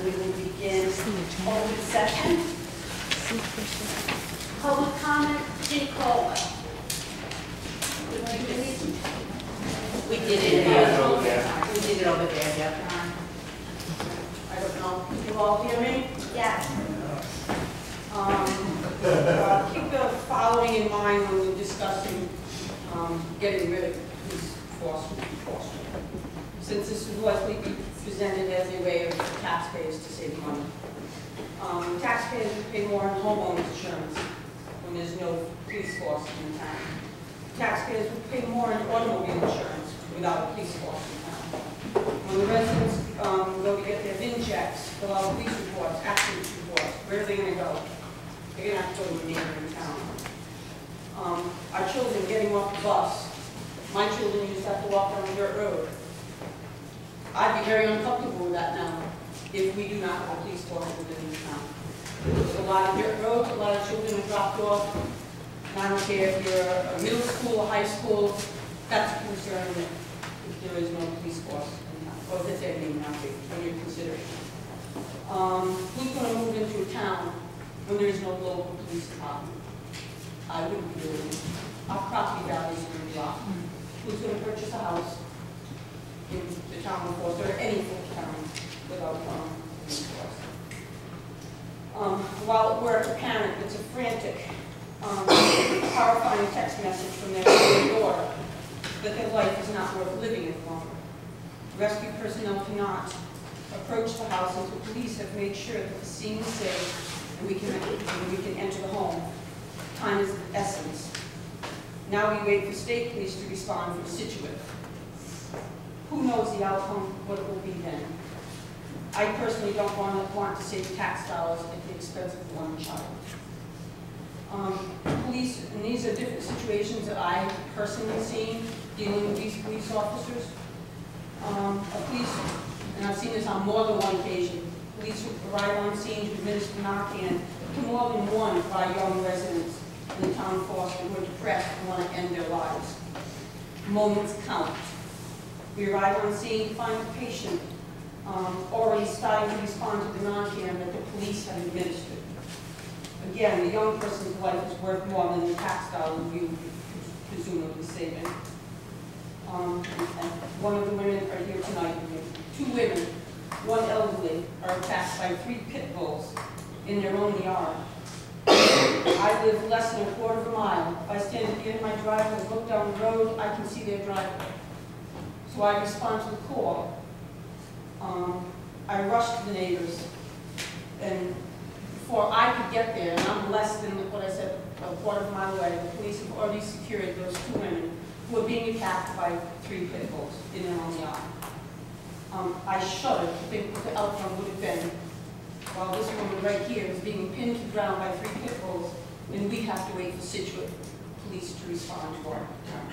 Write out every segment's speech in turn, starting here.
and we will begin open session. Public comment, Jake Caldwell. We did it over there. We did it over there, yeah. I don't know. Can you all hear me? Yeah. Keep the following in mind when we're discussing getting rid of police force. Since this would likely be presented as a way of taxpayers to save money. Taxpayers would pay more on homeowners insurance when there's no police force in town. Taxpayers would pay more on automobile insurance without a police force in town. When the residents go to get their VIN checks, fill out police reports, accident reports, where are they going to go? They're going to have to go to a neighboring town. Our children getting off the bus. My children used to have to walk down the dirt road. I'd be very uncomfortable with that now if we do not have a police force within this town. There's a lot of dirt roads, a lot of children are dropped off. And I don't care if you're a middle school or high school, that's a concern if there is no police force in town, or if it's any now when you're considering. Who's going to move into a town when there is no local police department? I wouldn't be doing it. Our property values are going to drop. Who's going to purchase a house in the town of Forest, or any town without police force? While at work, a parent gets a frantic, horrifying text message from their daughter that their life is not worth living any longer. Rescue personnel cannot approach the house until police have made sure that the scene is safe and we can enter the home. Time is of the essence. Now we wait for state police to respond from Situate. Who knows the outcome, what it will be then? I personally don't want to save tax dollars at the expense of one child. Police, and these are different situations that I personally seen dealing with these police officers. And I've seen this on more than one occasion. Police who arrive on scene to administer Narcan to more than one of our young residents in the town of Forest who are depressed and want to end their lives. Moments count. We arrive on scene, find the patient already starting to respond to the Narcan that the police have administered. Again, the young person's life is worth more than the tax dollars we would presumably saving. And one of the women are here tonight with me. Two women, one elderly, are attacked by 3 pit bulls in their own yard. I live less than a quarter of a mile. If I stand at the end of my driveway and look down the road, I can see their driveway. So I respond to the call. I rush to the neighbors, and before I could get there, and I'm less than what I said, a quarter of a mile away, the police have already secured those 2 women who are being attacked by 3 pit bulls in their own yard. I shudder to think what the outcome would have been while this woman right here is being pinned to the ground by 3 pit bulls, and we have to wait for Situate police to respond to our town.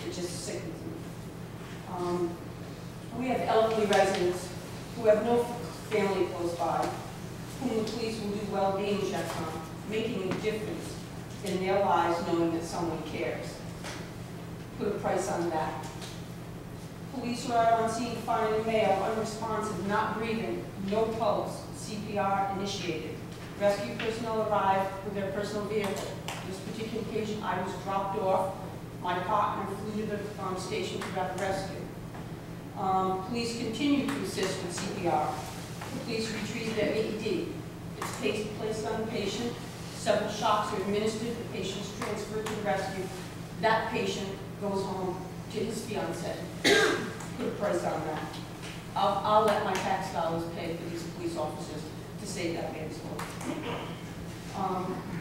It just sickens me. We have elderly residents who have no family close by, whom the police will do well-being checks on, making a difference in their lives knowing that someone cares. Put a price on that. Police who are on scene find a male, unresponsive, not breathing, no pulse, CPR initiated. Rescue personnel arrived with their personal vehicle. This particular occasion, I was dropped off. My partner flew to the station to grab the rescue. Police continue to assist with CPR. The police retrieve their AED. It's placed on the patient. Several shocks are administered. The patient is transferred to the rescue. That patient goes home to his fiancée. Put a price on that. I'll let my tax dollars pay for these police officers to save that man's life.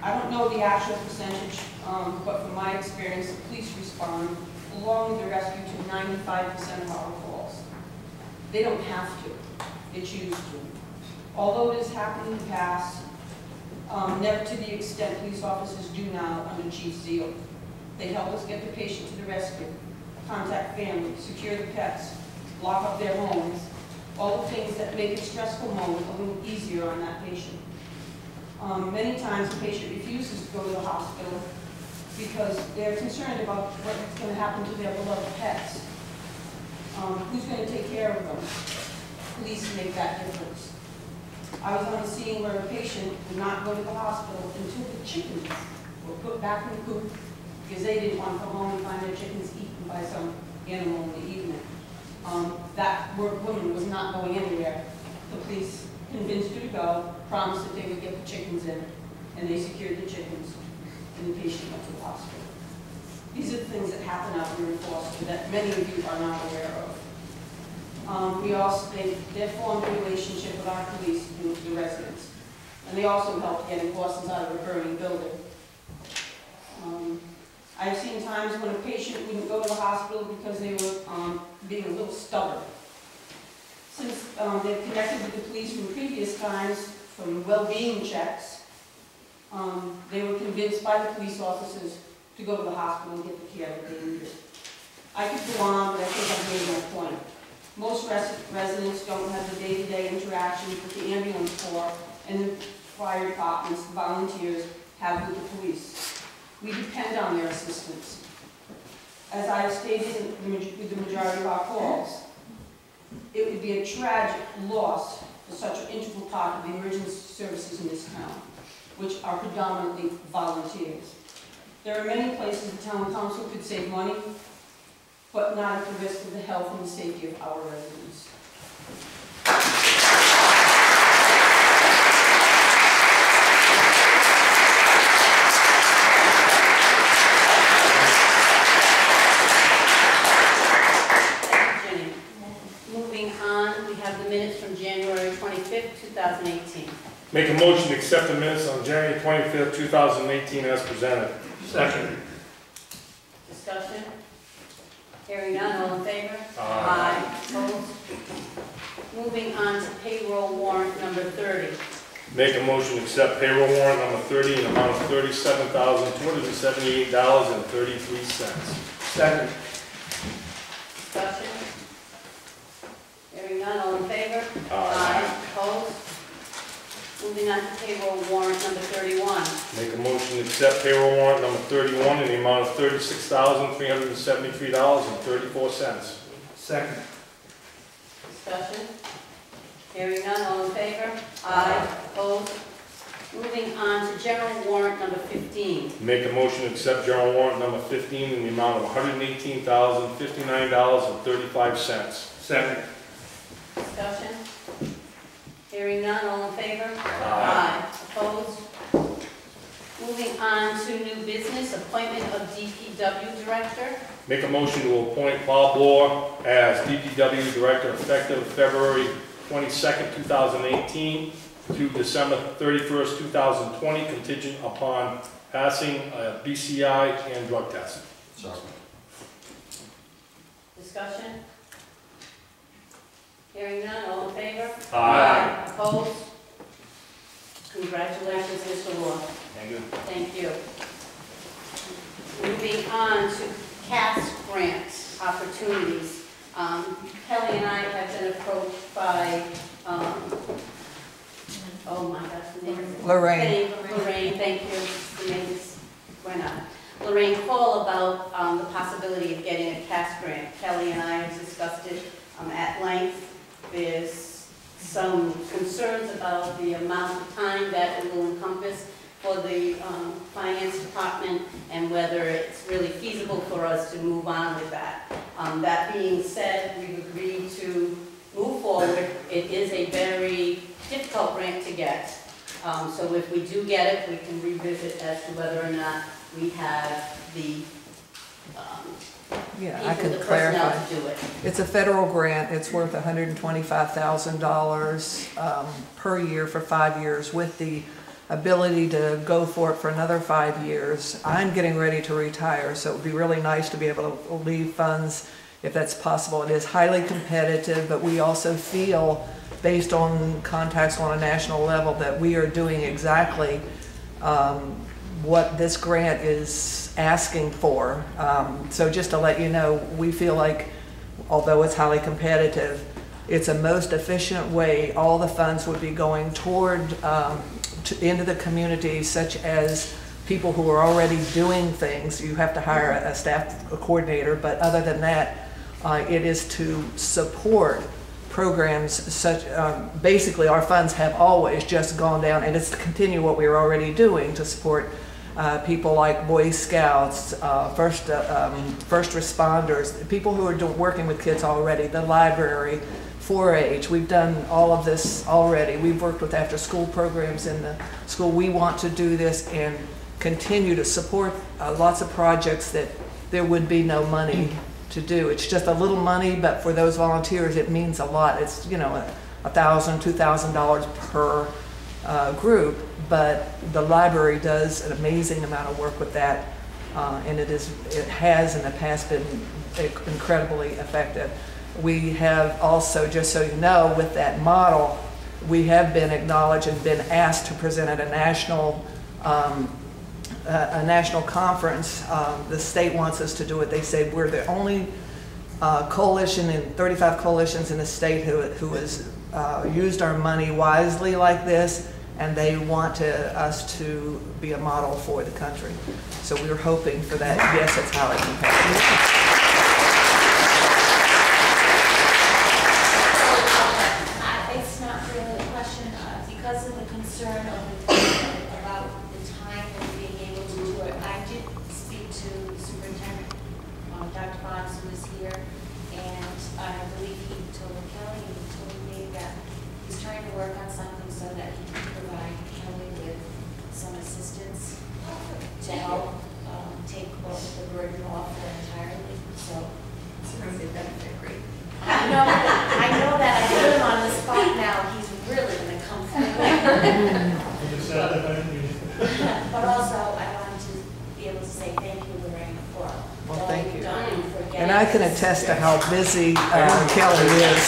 I don't know the actual percentage, but from my experience, the police respond along with the rescue to 95% of our calls. They don't have to. They choose to. Although it has happened in the past, never to the extent police officers do now under Chief Zeal. They help us get the patient to the rescue, contact family, secure the pets, lock up their homes, all the things that make a stressful moment a little easier on that patient. Many times the patient refuses to go to the hospital because they're concerned about what's going to happen to their beloved pets. Who's going to take care of them? Police make that difference. I was on the scene where a patient would not go to the hospital until the chickens were put back in the coop because they didn't want to come home and find their chickens eaten by some animal in the evening. That woman was not going anywhere. The police convinced her to go, promised that they would get the chickens in, and they secured the chickens, and the patient went to the hospital. These are the things that happen out here in Foster that many of you are not aware of. They formed a relationship with our police and with the residents, and they also helped getting horses out of a burning building. I've seen times when a patient wouldn't go to the hospital because they were being a little stubborn. Since they've connected with the police from previous times, from well-being checks, they were convinced by the police officers to go to the hospital and get the care that they needed. I could go on, but I think I've made my point. Most residents don't have the day-to-day interactions with the ambulance corps and the fire departments, the volunteers have with the police. We depend on their assistance. As I've stated with the majority of our calls, it would be a tragic loss for such an integral part of the emergency services in this town, which are predominantly volunteers. There are many places the town council could save money, but not at the risk of the health and the safety of our residents. January 25th, 2018. Make a motion to accept the minutes on January 25th, 2018 as presented. Second. Discussion? Hearing none, all in favor? Aye. Opposed? Moving on to payroll warrant number 30. Make a motion to accept payroll warrant number 30 in the amount of $37,278.33. Second. Discussion? Hearing none, all in favor? Aye. Opposed? Moving on to payroll warrant number 31. Make a motion to accept payroll warrant number 31 in the amount of $36,373.34. Second. Discussion? Hearing none, all in favor? Aye. Opposed? Moving on to general warrant number 15. Make a motion to accept general warrant number 15 in the amount of $118,059.35. Second. Discussion? Hearing none, all in favor? Aye. Opposed? Moving on to new business, appointment of DPW director. Make a motion to appoint Bob Bloor as DPW director effective February 22nd, 2018 to December 31st, 2020, contingent upon passing BCI and drug test. Discussion? Hearing none, all in favor? Aye. Opposed? Congratulations, Mr. Moore. Thank you. Thank you. Moving on to CAS grants opportunities. Kelly and I have been approached by, oh my gosh, the name is Lorraine. Lorraine, thank you. The name is, went up. Lorraine Cole about the possibility of getting a CAS grant. Kelly and I have discussed it at length. There's some concerns about the amount of time that it will encompass for the finance department and whether it's really feasible for us to move on with that. That being said, we've agreed to move forward. It is a very difficult grant to get. So if we do get it, we can revisit as to whether or not we have the Yeah, I could the personnel clarify. to do it. It's a federal grant. It's worth $125,000 per year for 5 years with the ability to go for it for another 5 years. I'm getting ready to retire, so it would be really nice to be able to leave funds if that's possible. It is highly competitive, but we also feel, based on contacts on a national level, that we are doing exactly what this grant is asking for. So just to let you know, we feel like, although it's highly competitive, it's a most efficient way. All the funds would be going toward into the community, such as people who are already doing things. You have to hire a staff coordinator, but other than that, it is to support programs such, basically our funds have always just gone down, and it's to continue what we were already doing to support people like Boy Scouts, first responders, people who are working with kids already, the library, 4-H. We've done all of this already. We've worked with after-school programs in the school. We want to do this and continue to support lots of projects that there would be no money to do. It's just a little money, but for those volunteers, it means a lot. It's, you know, $1,000, $2,000 per group, but the library does an amazing amount of work with that, and it has in the past been incredibly effective. We have also, just so you know, with that model, we have been acknowledged and been asked to present at a national conference. The state wants us to do it. They say we're the only coalition in 35 coalitions in the state who has used our money wisely like this, and they want us to be a model for the country. So we were hoping for that. Yes, that's how it compares. It's not really a question, because of the concern about the time and being able to do it. I did speak to the superintendent, Dr. Bonds, who was here, and I believe he told Kelly, and he told me that he's trying to work on something so that he can provide Kelly with some assistance to help take the burden off her entirely. So it's a really benefit, great. I know that I put him on the spot now. He's really going to come through. But also, I wanted to be able to say thank you, Lorraine, for all Thank you've you. done and for getting And I can us- attest to how busy Kelly is.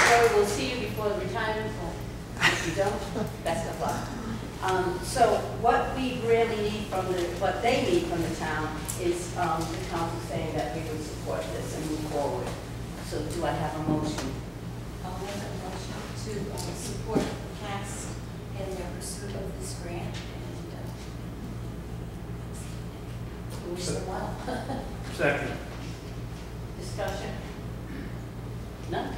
So we'll see you before the retirement, or if you don't, best of luck. So what we really need what they need from the town is the council saying that we would support this and move forward. So do I have a motion? I'll make a motion to support CAS in their pursuit of this grant and wish them well. Second. Discussion? None?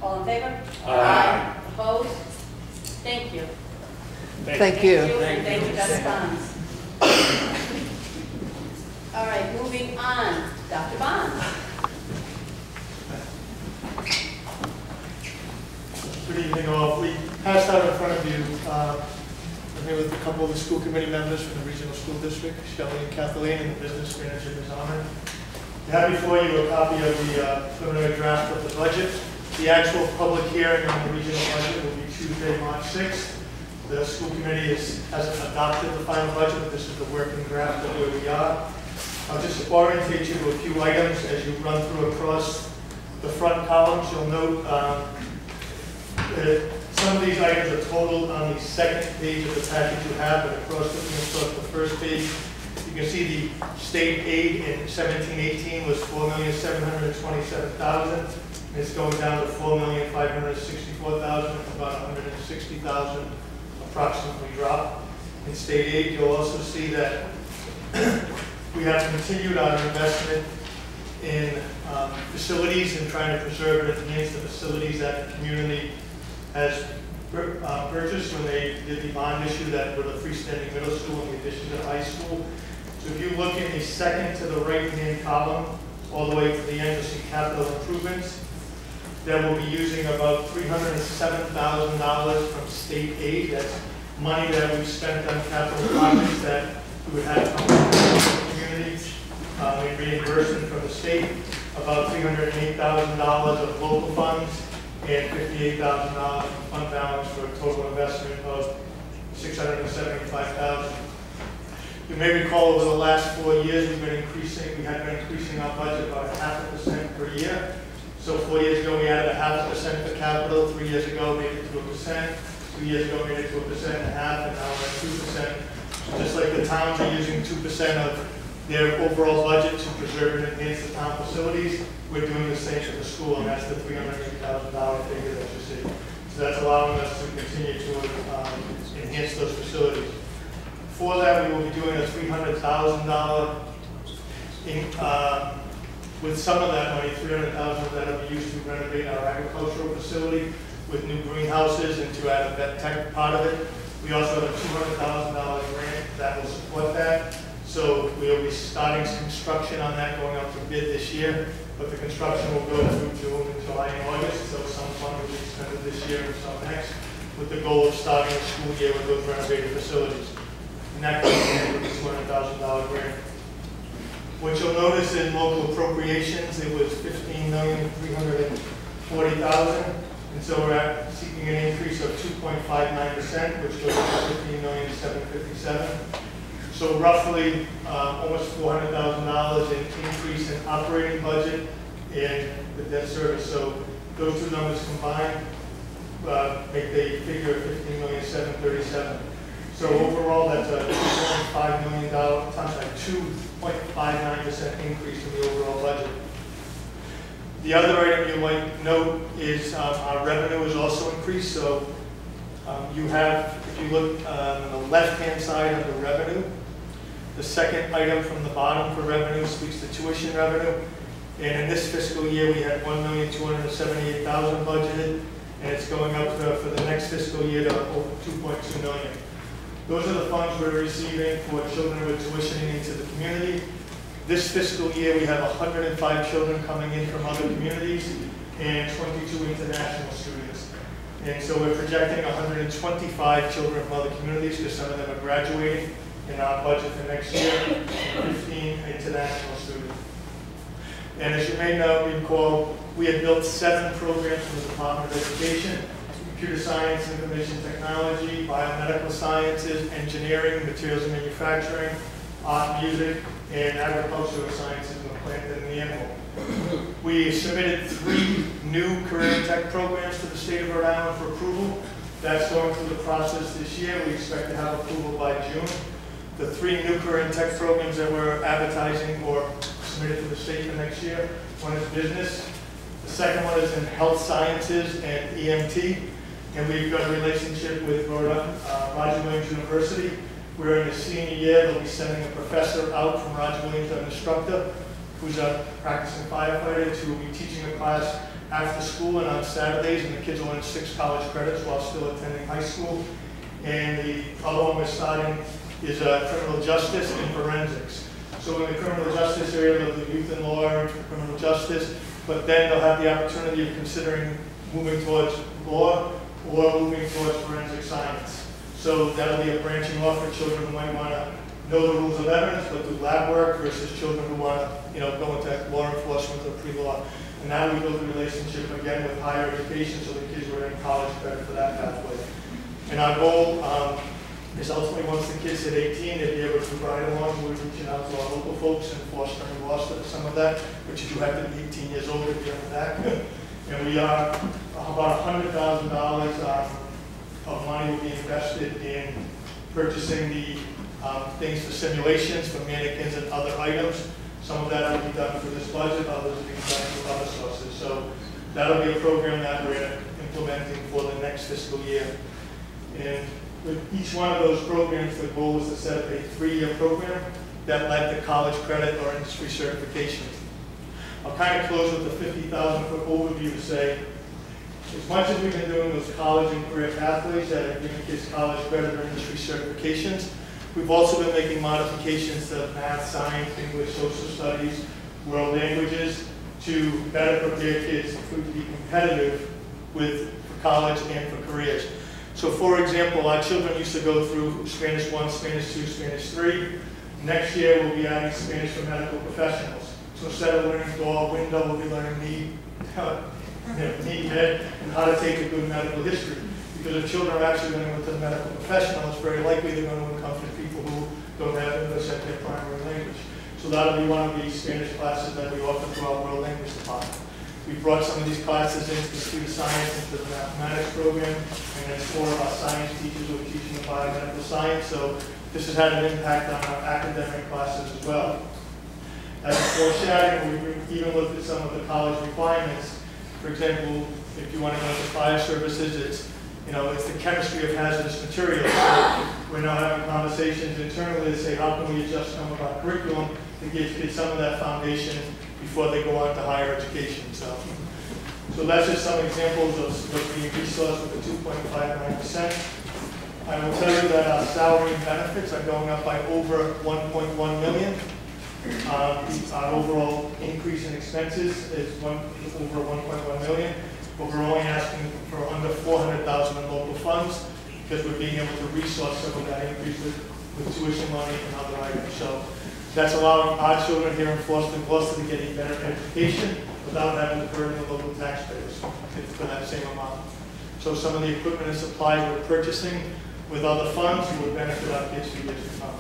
All in favor? Aye. Opposed? Thank you. Thank you. And thank you, Dr. Bonds. All right, moving on. Dr. Bonds. Good evening all. We passed out in front of you, I'm here with a couple of the school committee members from the regional school district, Shelley and Kathleen, and the business manager, Ms. Ahmed. We have before you a copy of the preliminary draft of the budget. The actual public hearing on the regional budget will be Tuesday, March 6th. The school committee hasn't adopted the final budget, but this is the working draft of where we are. I'll just orientate you to a few items as you run through across the front columns. You'll note some of these items are totaled on the second page of the package you have, but across the first page, you can see the state aid in 17-18 was $4,727,000. It's going down to $4,564,000. It's about $160,000 approximately drop in state aid. You'll also see that we have continued our investment in facilities and trying to preserve and enhance the facilities that the community has purchased when they did the bond issue that with a freestanding middle school in addition to high school. So if you look in the second to the right-hand column, all the way to the end, you'll see capital improvements. That will be using about $307,000 from state aid. That's money that we've spent on capital projects that we would have come from the community in reimbursement from the state. About $308,000 of local funds and $58,000 from fund balance for a total investment of $675,000. You may recall over the last 4 years we had been increasing our budget about 0.5% per year. So 4 years ago we added 0.5% for capital, 3 years ago made it to 1%, 2 years ago made it to 1.5%, and now we're at 2%. So just like the towns are using 2% of their overall budget to preserve and enhance the town facilities, we're doing the same for the school, and that's the $380,000 figure that you see. So that's allowing us to continue to enhance those facilities. For that, we will be doing a $300,000 With some of that money, $300,000 of that will be used to renovate our agricultural facility with new greenhouses and to add a vet tech part of it. We also have a $200,000 grant that will support that. So we'll be starting some construction on that, going out to bid this year. But the construction will go through June and July and August, so some fund will be expended this year and some next, with the goal of starting the school year with those renovated facilities. And that comes in with the $200,000 grant. What you'll notice in local appropriations, it was $15,340,000, and so we're seeking an increase of 2.59%, which goes to $15,757,000. So roughly almost $400,000 in increase in operating budget and the debt service. So those two numbers combined make the figure of $15,737,000. So overall, that's a $2.5 million, 2.59% increase in the overall budget. The other item you might note is our revenue is also increased. So you have, if you look on the left-hand side of the revenue, the second item from the bottom for revenue speaks to tuition revenue. And in this fiscal year, we had $1,278,000 budgeted, and it's going up for the next fiscal year to over $2.2 million. Those are the funds we're receiving for children who are tuitioning into the community. This fiscal year, we have 105 children coming in from other communities and 22 international students. And so we're projecting 125 children from other communities, because some of them are graduating in our budget for next year, and 15 international students. And as you may know, recall, we had built 7 programs from the Department of Education: computer science, information technology, biomedical sciences, engineering, materials and manufacturing, art, music, and agricultural sciences in the plant and the animal. We submitted 3 new career tech programs to the state of Rhode Island for approval. That's going through the process this year. We expect to have approval by June. The 3 new career tech programs that we're advertising or submitted to the state for next year: one is business, the second one is in health sciences and EMT, and we've got a relationship with Roger Williams University. We're in the senior year. They'll be sending a professor out from Roger Williams, an instructor who's a practicing firefighter, to be teaching a class after school and on Saturdays, and the kids will earn 6 college credits while still attending high school. And the other one we're starting is criminal justice and forensics. So in the criminal justice area, they'll do youth and law and criminal justice, but then they'll have the opportunity of considering moving towards law or moving towards forensic science. So that'll be a branching off for children who might want to know the rules of evidence but do lab work, versus children who want to go into law enforcement or pre-law. And now we build a relationship again with higher education, so the kids are in college credit for that pathway. And our goal is ultimately, once the kids hit 18, they'll be able to ride along. We're reaching out to our local folks in Foster and Gloucester for some of that, but you do have to be 18 years old to be on that. And we are about $100,000 of money will be invested in purchasing the things for simulations, for mannequins and other items. Some of that will be done through this budget, others will be done through other sources. So that'll be a program that we're implementing for the next fiscal year. And with each one of those programs, the goal is to set up a 3-year program that led to college credit or industry certification. I'll kind of close with the 50,000-foot overview to say, as much as we've been doing those college and career pathways that are giving kids college credit or industry certifications, we've also been making modifications to math, science, English, social studies, world languages, to better prepare kids to be competitive for college and for careers. So for example, our children used to go through Spanish 1, Spanish 2, Spanish 3. Next year we'll be adding Spanish for medical professionals. So instead of learning door, window, we'll be learning knee, head, and how to take a good medical history. Because if children are actually going to go to the medical professional, it's very likely they're going to encounter people who don't have English as their primary language. So that'll be one of the Spanish classes that we offer through our World Language Department. We brought some of these classes into computer science, into the mathematics program, and then 4 of our science teachers will be teaching the biomedical science. So this has had an impact on our academic classes as well. As a foreshadowing, we even looked at some of the college requirements. For example, if you want to go into fire services, it's the chemistry of hazardous materials. So we're now having conversations internally to say, how can we adjust some of our curriculum to to give kids some of that foundation before they go on to higher education. So that's just some examples of what's being resourced with the 2.59%. I will tell you that our salary and benefits are going up by over 1.1 million. Our overall increase in expenses is over 1.1 million, but we're only asking for under 400,000 in local funds because we're being able to resource some of that increase with tuition money and other items. So that's allowing our children here in Foster and Gloucester to get a better education without having to burden the local taxpayers for that same amount. So some of the equipment and supplies we're purchasing with other funds will benefit our kids for years to come.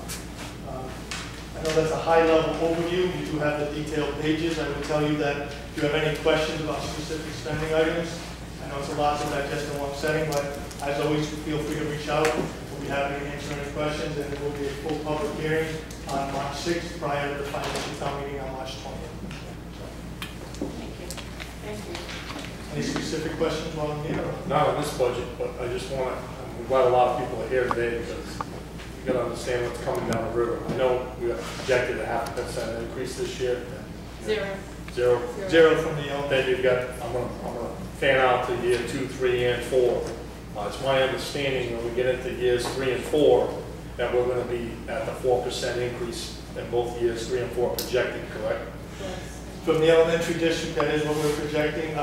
I know that's a high-level overview. You do have the detailed pages. I will tell you that if you have any questions about specific spending items, I know it's a lot to digest in one setting, but as always, feel free to reach out. We'll be happy to answer any questions, and there will be a full public hearing on March 6th prior to the financial town meeting on March 20th. Thank you. Thank you. Any specific questions while I'm here? Not on this budget, but I just want to, I'm glad a lot of people are here today because you got to understand what's coming down the river. I know we have projected a 0.5% increase this year. Zero From the old. Then you've got, I'm gonna fan out to year 2, 3, and 4. It's my understanding when we get into years 3 and 4 that we're going to be at the 4% increase in both years 3 and 4 projected, correct? From the elementary district, that is what we're projecting.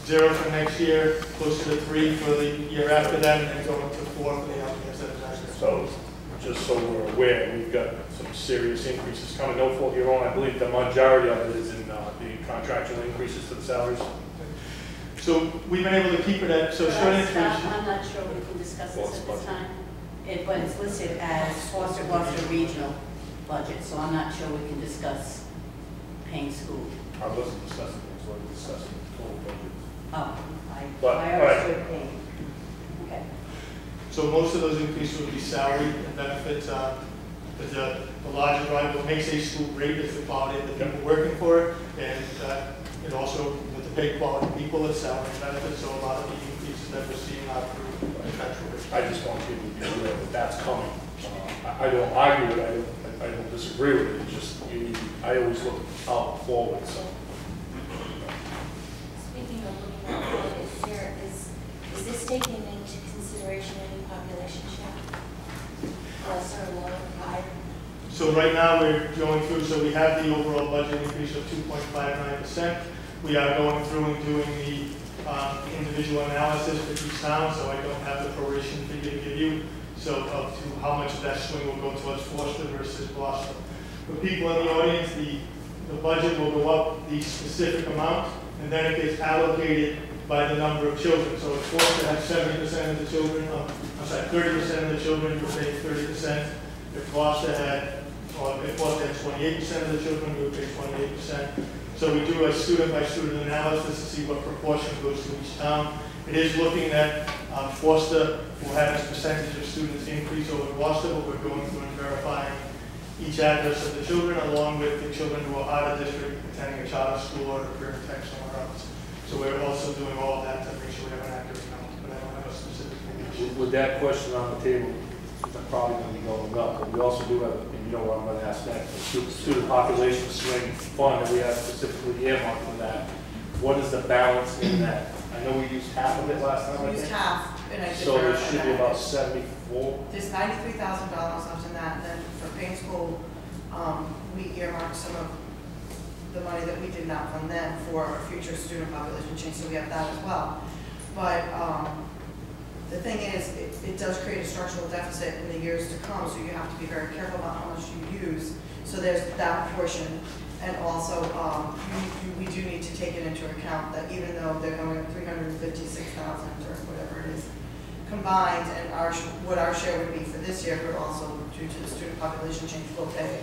0 for next year, closer to 3 for the year after that, and then going to 4 for the elementary. So, just so we're aware, we've got some serious increases coming. No fault of your own. I believe the majority of it is in the contractual increases to the salaries. So we've been able to keep it at, so short answer is, I'm not sure we can discuss this at this time. But it's listed as Foster Gloucester Regional budget, so I'm not sure we can discuss paying school. I wasn't discussing it, so I was discussing the total budget. Oh, But, I all right. understood paying. Okay. so most of those increases would be salary and benefits. But the larger driver, what makes a school great is the quality of the people working for it, and it also, with the pay quality people, it's salary and benefits, so a lot of the increases that we're seeing are through contractual. I just want people to be aware that that's coming. I don't argue with it, I don't disagree with it, it's just, I always look out forward, so. Speaking of looking at what is here, is this taking into consideration any population shift? Less or lower, higher? So right now, we're going through, so we have the overall budget increase of 2.59%. We are going through and doing the individual analysis for each town, so I don't have the proration figure to give you, so up to how much of that swing will go towards Foster versus Gloucester. For people in the audience, the budget will go up the specific amount, and then it gets allocated by the number of children. So if Foster had 70% of the children, 30% of the children, you would pay 30%. If Gloucester had, or if Foster had 28% of the children, you would pay 28%. So we do a student-by-student analysis to see what proportion goes to each town. It is looking at Foster will have its percentage of students increase over Gloucester, but we're going through and verifying each address of the children along with the children who are out of district attending a charter school or a career tech somewhere else. So we're also doing all of that to make sure we have an accurate count, but I don't have a specific figure. With that question on the table, I'm probably going to be going up, but we also do have, and you know what I'm going to ask next, the student population swing fund that we have specifically earmarked for that. What is the balance in that? I know we used half of it last time, I We used think. half, and I did So there verify should be that. about 74. There's $93,000 left in that, and then for Payne School, we earmarked some of the money that we did not fund then for a future student population change, so we have that as well. But the thing is, it does create a structural deficit in the years to come, so you have to be very careful about how much you use. So there's that portion, and also we do need to take it into account that even though they're going at $356,000 or whatever it is combined, and what our share would be for this year, but also due to the student population change, we'll pay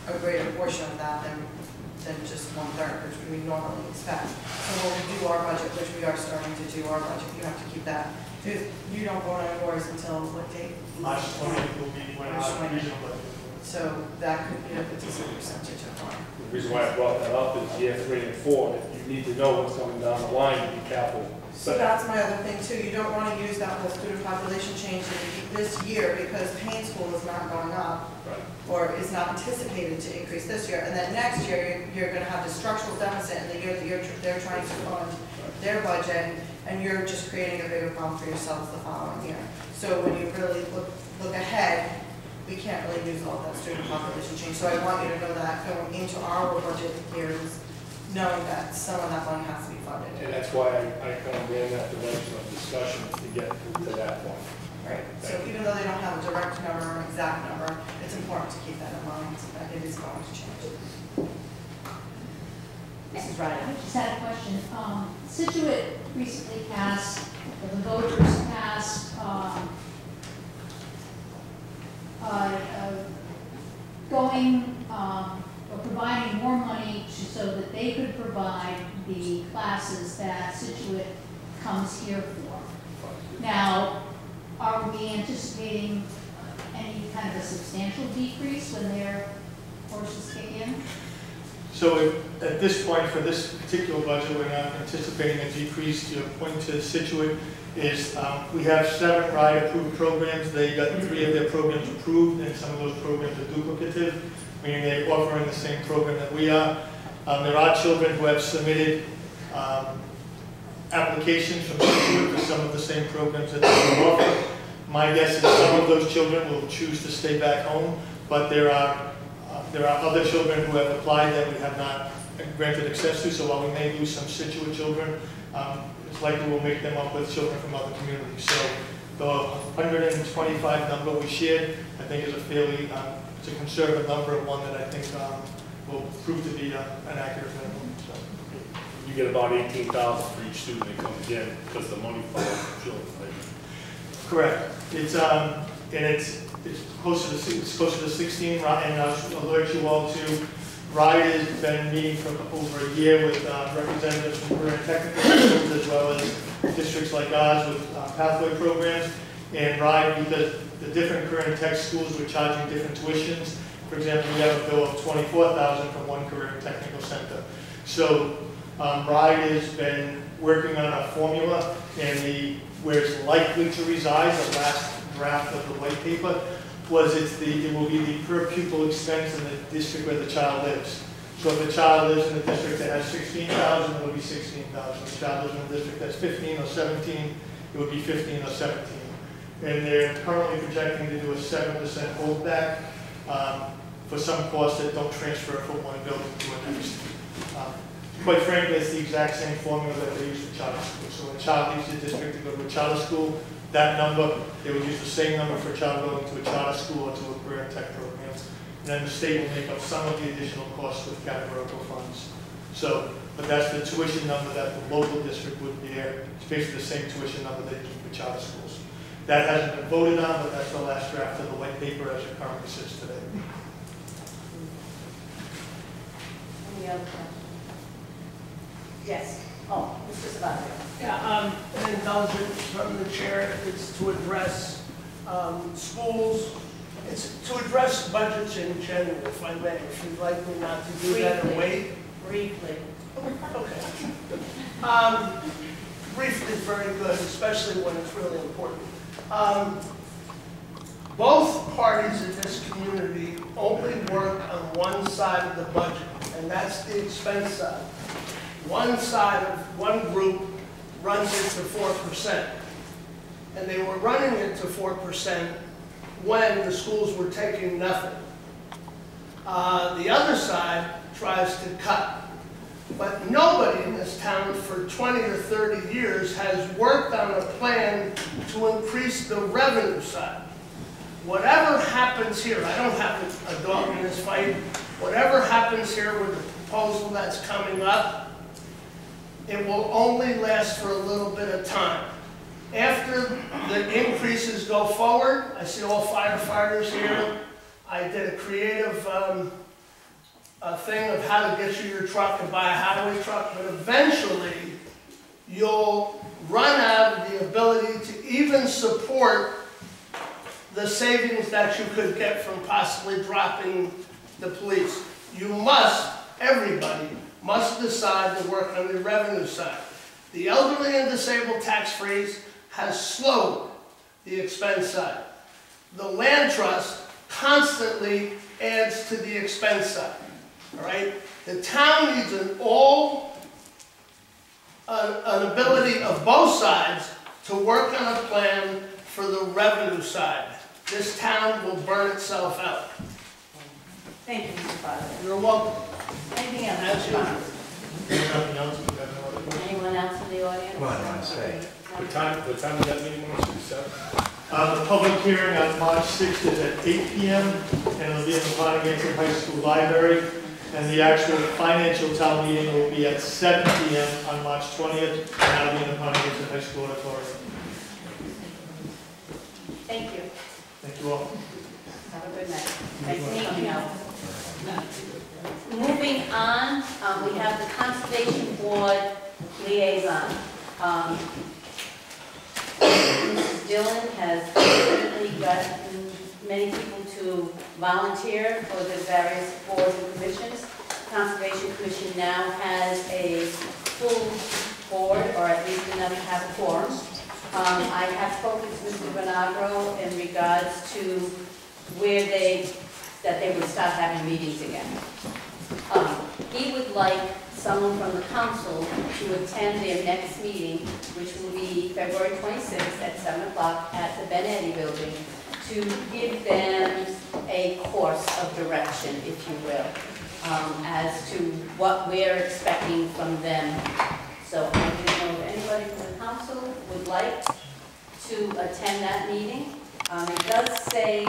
a greater portion of that than just 1/3, which we normally expect. So when we do our budget, which we are starting to do our budget, you have to keep that. Because you don't go on yours until what date? March 20th will be when our March 20th. regional budget. So that could be a decent percentage of our. The reason why I brought that up is year 3 and 4, you need to know what's coming down the line to be careful. So that's my other thing too, you don't want to use that whole student population change this year because Payne School is not going up Right. or is not anticipated to increase this year. And then next year, you're going to have the structural deficit in the year that they're trying to fund their budget, and you're just creating a bigger problem for yourselves the following year. So when you really look ahead, we can't really use all that student population change. So I want you to know that going into our budget years, knowing that some of that money has to be funded. And that's why I kind of ran that direction of discussion to get to that point. Right, so even though they don't have a direct number or an exact number, it's important to keep that in mind, that it is going to change. Mrs. I Ryder. just had a question. Situate recently passed, or the voters passed, or providing more money so that they could provide the classes that Situate comes here for. Now, are we anticipating any kind of a substantial decrease when their horses kick in? So at this point, for this particular budget, we're not anticipating a decrease. Your point to Situate is we have 7 RIDE-approved programs. They got 3 of their programs approved, and some of those programs are duplicative, meaning they're offering the same program that we are. There are children who have submitted applications from Situate for some of the same programs that they offer. My guess is some of those children will choose to stay back home, but there are other children who have applied that we have not granted access to, so while we may lose some Situate children, it's likely we'll make them up with children from other communities. So the 125 number we shared, I think is a fairly, it's a conservative number, one that I think will prove to be an accurate minimum. So. You get about 18,000 for each student that comes in because the money follows the children. Correct. It's closer to 16, and I'll alert you all to, RIDE has been meeting for over a year with representatives from career and technical schools as well as districts like ours with pathway programs. And RIDE, because the different career and tech schools were charging different tuitions. For example, we have a bill of $24,000 from one career and technical center. So RIDE has been working on a formula, and where it's likely to reside, the last draft of the white paper, was it will be the per pupil expense in the district where the child lives. So if the child lives in a district that has 16,000, it will be 16,000. If the child lives in a district that's 15 or 17, it would be 15 or 17. And they're currently projecting to do a 7% holdback for some costs that don't transfer from one building to the next. Quite frankly, it's the exact same formula that they use for charter school. So when a child leaves the district to go to a charter school, that number, they would use the same number for a child going to a charter school or to a career and tech program. And then the state will make up some of the additional costs with categorical funds. So, but that's the tuition number that the local district would bear. It's basically the same tuition number they keep with charter schools. That hasn't been voted on, but that's the last draft of the white paper as it currently sits today. Any other questions? Yes. Oh, Mr. Sabato. Yeah, an indulgence from the chair is to address schools. It's to address budgets in general, if I may. If you'd like me not to do that and wait. Briefly. Okay. Briefly is very good, especially when it's really important. Both parties in this community only work on one side of the budget, and that's the expense side. One group runs it to 4%. And they were running it to 4% when the schools were taking nothing. The other side tries to cut. But nobody in this town for 20 or 30 years has worked on a plan to increase the revenue side. Whatever happens here, I don't have a dog in this fight, whatever happens here with the proposal that's coming up, it will only last for a little bit of time. After the increases go forward, I see all firefighters here. I did a creative thing of how to get you your truck and buy a highway truck, but eventually you'll run out of the ability to even support the the savings that you could get from possibly dropping the police. You must, everybody, must decide to work on the revenue side. The elderly and disabled tax freeze has slowed the expense side. The land trust constantly adds to the expense side, all right? The town needs an ability of both sides to work on a plan for the revenue side. This town will burn itself out. Thank you, Mr. Father. You're welcome. Anything else? That's Mr. it. Barnes? Nothing else, we have no other. Anyone else in the audience? Come on, I say. What time is that meeting, March 7th? The public hearing on March 6th is at 8 p.m. and it'll be in the Pontiac High School Library. And the actual financial town meeting will be at 7 p.m. on March 20th, and that'll be in the Pontiac High School Auditorium. Thank you. Thank you all. Have a good night. Thank you. Moving on, we have the Conservation Board liaison. Mrs. Dillon has certainly gotten many people to volunteer for the various boards and commissions. Conservation Commission now has a full board, or at least enough to have a quorum. I have spoken to Mr. Vinagro in regards to where that they would start having meetings again. He would like someone from the council to attend their next meeting, which will be February 26th at 7 o'clock at the Ben Eddy Building, to give them a course of direction, if you will, as to what we're expecting from them. So I didn't know if anybody from the council would like to attend that meeting. It does say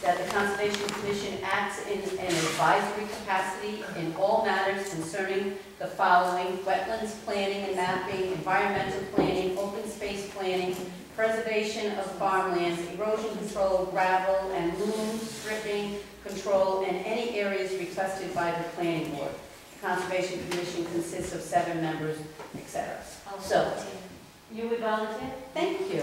that the Conservation Commission acts in an advisory capacity in all matters concerning the following: wetlands planning and mapping, environmental planning, open space planning, preservation of farmlands, erosion control, gravel and loam stripping control, and any areas requested by the planning board. The Conservation Commission consists of 7 members, etc. So, you would volunteer? Thank you.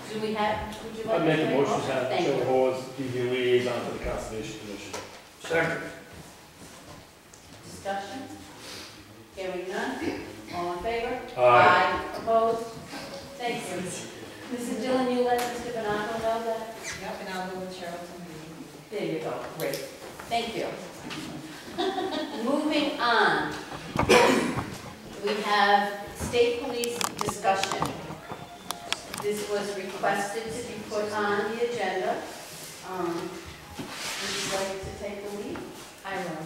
Do we have, would you like I to make a make motion to have Thank Joe you. Hawes be the liaison to the Conservation Commission. Second. Discussion? Hearing none? All in favor? Aye. Opposed? Thank you. Mrs. Dillon, you let Mr. Bernardo know that? Yep, and I'll go with Cheryl to There you go, great. Thank you. Moving on, we have state police discussion. This was requested to be put on the agenda. Would you like to take the lead? I will.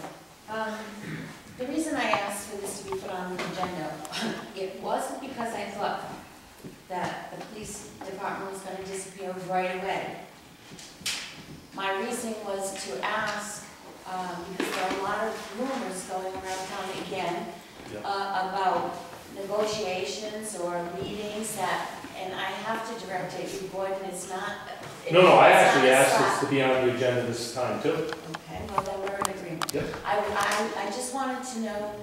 The reason I asked for this to be put on the agenda, it wasn't because I thought that the police department was going to disappear right away. My reasoning was to ask, because there are a lot of rumors going around town again about negotiations or meetings that, and I have to direct it, you Gordon, it's not. No, I it's actually not a asked stop. this to be on the agenda this time too. Okay, well then we're in agreement. Yep. I just wanted to know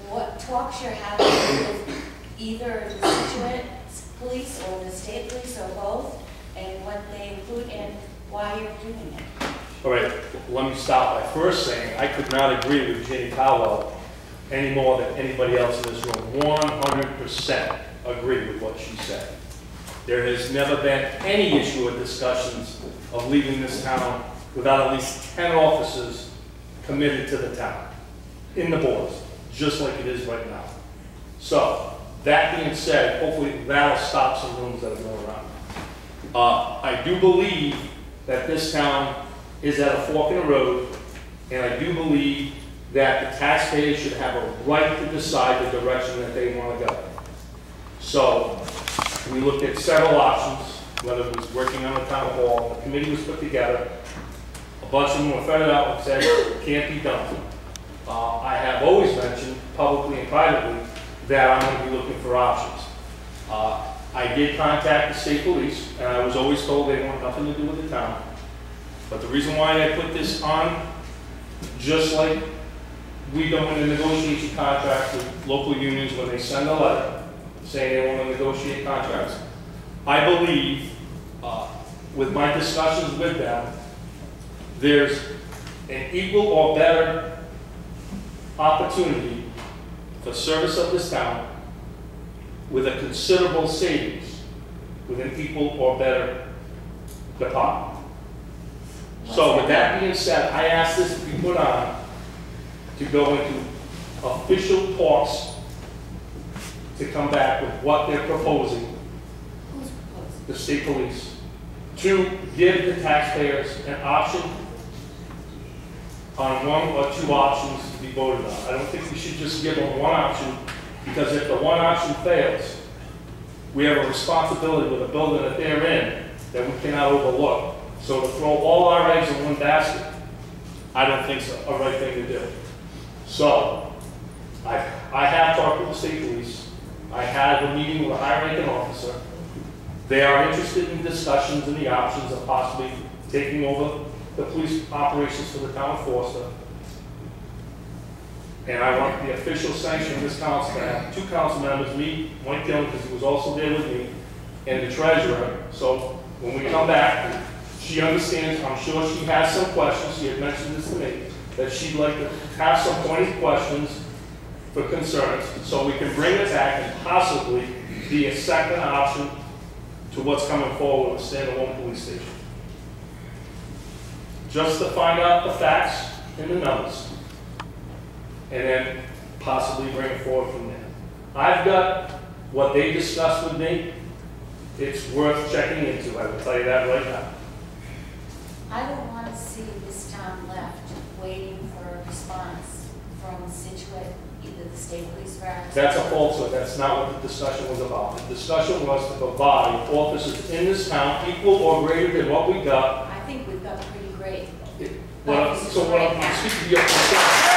what talks you're having with either the Situate police or the state police or both, and what they include and why you're doing it. All right, let me start by first saying I could not agree with Jenny Powell any more than anybody else in this room. 100% agree with what she said. There has never been any issue or discussions of leaving this town without at least 10 officers committed to the town in the boards, just like it is right now. So, that being said, hopefully that'll stop some rumors that are going around. I do believe that this town is at a fork in the road, and I do believe that the taxpayers should have a right to decide the direction that they want to go. So, we looked at several options, whether it was working on the town hall, the committee was put together, a bunch of them were fed out and said, it can't be done. I have always mentioned, publicly and privately, that I'm going to be looking for options. I did contact the state police, and I was always told they want nothing to do with the town. But the reason why I put this on, just like we don't in a negotiation contract with local unions when they send a letter, saying they want to negotiate contracts. I believe, with my discussions with them, there's an equal or better opportunity for service of this town with a considerable savings with an equal or better department. So with that being said, I asked this to be put on to go into official talks to come back with what they're proposing, Who's proposing? the state police, to give the taxpayers an option on one or two options to be voted on. I don't think we should just give them one option, because if the one option fails, we have a responsibility with the building that they're in that we cannot overlook. So to throw all our eggs in one basket, I don't think it's a right thing to do. So, I have talked with the state police. I had a meeting with a high-ranking officer. They are interested in discussions and the options of possibly taking over the police operations for the town of Forster. And I want the official sanction of this council to have two council members, me, Mike Dillon, because he was also there with me, and the treasurer. So when we come back, she understands, I'm sure she has some questions, she had mentioned this to me, that she'd like to have some pointed questions for concerns, so we can bring it back and possibly be a second option to what's coming forward with a standalone police station. Just to find out the facts and the numbers, and then possibly bring it forward from there. I've got what they discussed with me. It's worth checking into, I will tell you that right now. I don't want to see this town left waiting for a response from Situate, either the state police or ours. That's a falsehood. That's not what the discussion was about. The discussion was to provide officers in this town equal or greater than what we got. I think we've got pretty great. So what I'm speaking to your concern.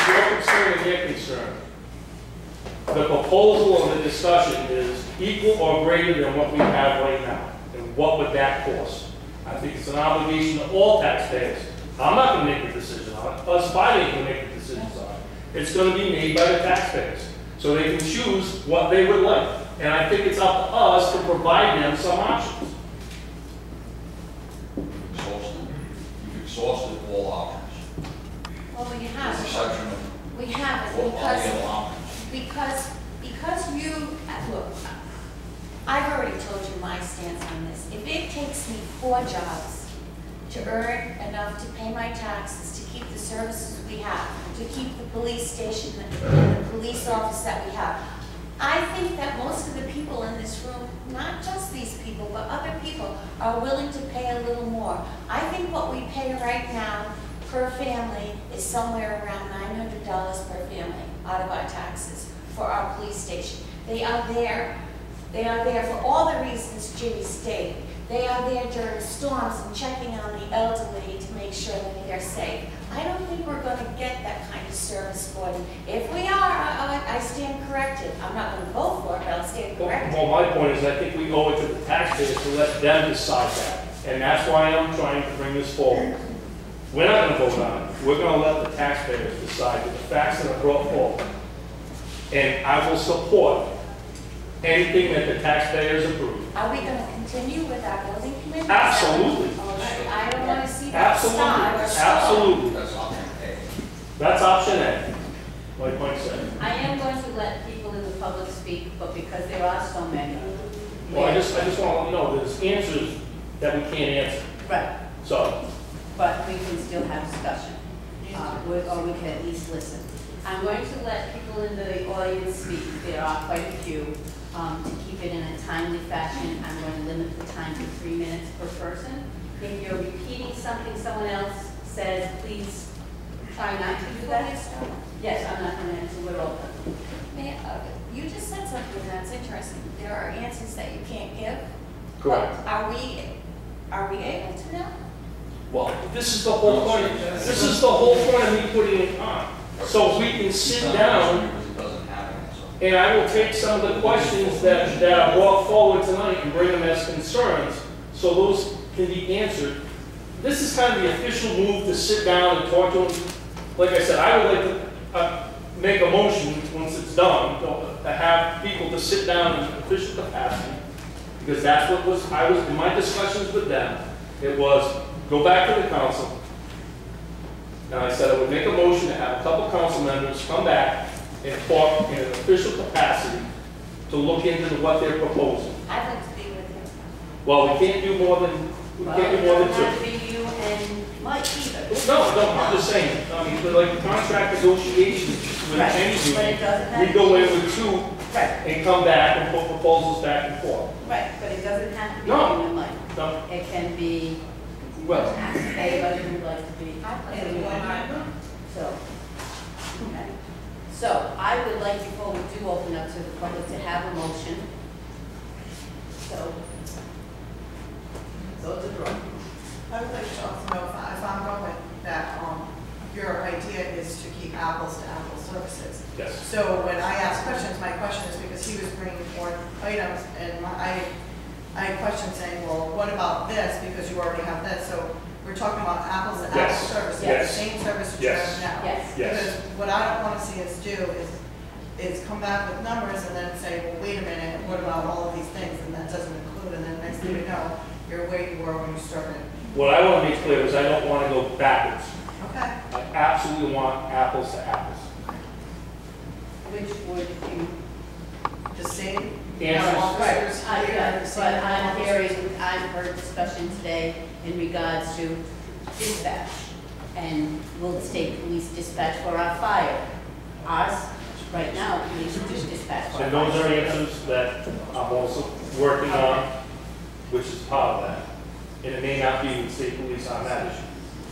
Your concern and their concern. The proposal of the discussion is equal or greater than what we have right now. And what would that cost? I think it's an obligation to all taxpayers. I'm not going to make the decision on it. Us fighting can make the decisions on it. It's going to be made by the taxpayers. So they can choose what they would like. And I think it's up to us to provide them some options. You've exhausted all options. Well, we With the have. exception of We have it all the other because, options. because you, look, I've already told you my stance on this. If it takes me 4 jobs to earn enough to pay my taxes, to keep the services we have, to keep the police station and the police office that we have, I think that most of the people in this room, not just these people, but other people, are willing to pay a little more. I think what we pay right now per family is somewhere around $900 per family out of our taxes for our police station. They are there for all the reasons Ginny stated. They are there during storms and checking on the elderly to make sure that they're safe. I don't think we're going to get that kind of service for them. If we are, I stand corrected. I'm not going to vote for it, but I'll stand corrected. Well, my point is, I think we owe it to the taxpayers to let them decide that. And that's why I'm trying to bring this forward. We're not going to vote on it. We're going to let the taxpayers decide with the facts that are brought forward. And I will support anything that the taxpayers approve. Are we going to continue with our building committee? Absolutely. All right. I don't want to see that Absolutely. stop or stall. Absolutely. That's option A. That's option A, like Mike said. I am going to let people in the public speak, but because there are so many. Well, I just want to let you know, there's answers that we can't answer. Right, So, but we can still have discussion, or we can at least listen. I'm going to let people in the audience speak, there are quite a few, to keep it in a timely fashion. I'm going to limit the time to 3 minutes per person. If you're repeating something someone else says, please try not to do that. Yes, I'm not going to answer, we're open. You just said something that's interesting. There are answers that you can't give. correct. Are we able to know? Well, this is the whole point. This is the whole point of me putting it on. So we can sit down, Because it doesn't have an answer. and I will take some of the questions that are brought forward tonight and bring them as concerns, so those can be answered this is kind of the official move to sit down and talk to them. Like I said, I would like to make a motion, once it's done, to have people to sit down in official capacity, because that's what I was, in my discussions with them, it was, go back to the council, and I said I would make a motion to have a couple council members come back and talk in an official capacity to look into what they're proposing. I'd like to be with him. Well, we can't do more than, we can't do more than Well, it doesn't have two. to be you and Mike either. No, I'm just saying, I mean, like contract negotiations with Right, any but it union, doesn't have we to go be- in with two Right, and come back and put proposals back and forth. right, but it doesn't have to be No. you and Mike. No, It can be well, anybody who'd like to be. I'd like to be anyone. So, okay. So I would like, before we do open up to the public, to have a motion. So, those are drawn. I would like to also know if I'm going, that, your idea is to keep apples to apples services. yes. So when I ask questions, my question is because he was bringing forth items, and I had questions saying, well, what about this, because you already have this, so we're talking about apples to apples Yes. services, the Yes. same service that you Yes. have now. Yes. Yes. Because what I don't want to see us do is come back with numbers and then say, well, wait a minute, what about all of these things, and that doesn't include, and then next thing you know, you're where you were when you started. What I want to make clear is I don't want to go backwards. Okay. I absolutely want apples to apples. Which would you? The same. Answers. Officers I, here, the but same I'm officers. hearing, I've heard discussion today in regards to dispatch. And will the state police dispatch for our fire? Ours, right now, police do dispatch for our And those are fire. answers that I'm also working on, which is part of that. And it may not be with state police on that issue.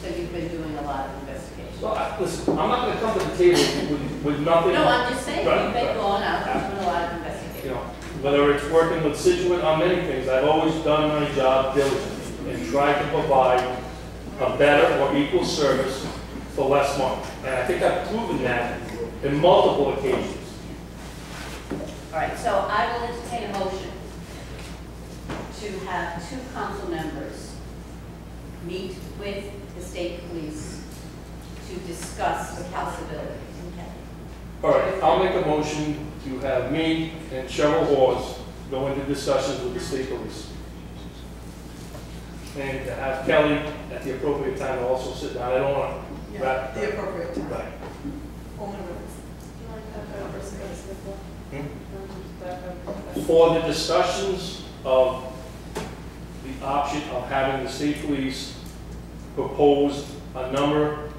So you've been doing a lot of investigation. So, listen, I'm not going to come to the table with nothing. No, I'm just saying, Right, you've been right. going out, you've doing a lot of You investigation. know, whether it's working with Situate on many things, I've always done my job diligently and tried to provide a better or equal service for less money. And I think I've proven that in multiple occasions. All right, so I will entertain a motion to have two council members meet with the state police to discuss the possibilities. All right, I'll make a motion to have me and Cheryl Hawes go into discussions with the state police. And to have Kelly at the appropriate time to also sit down. I don't want to Yeah, wrap. the appropriate time. Right. Only words. For the discussions of the option of having the state police propose a number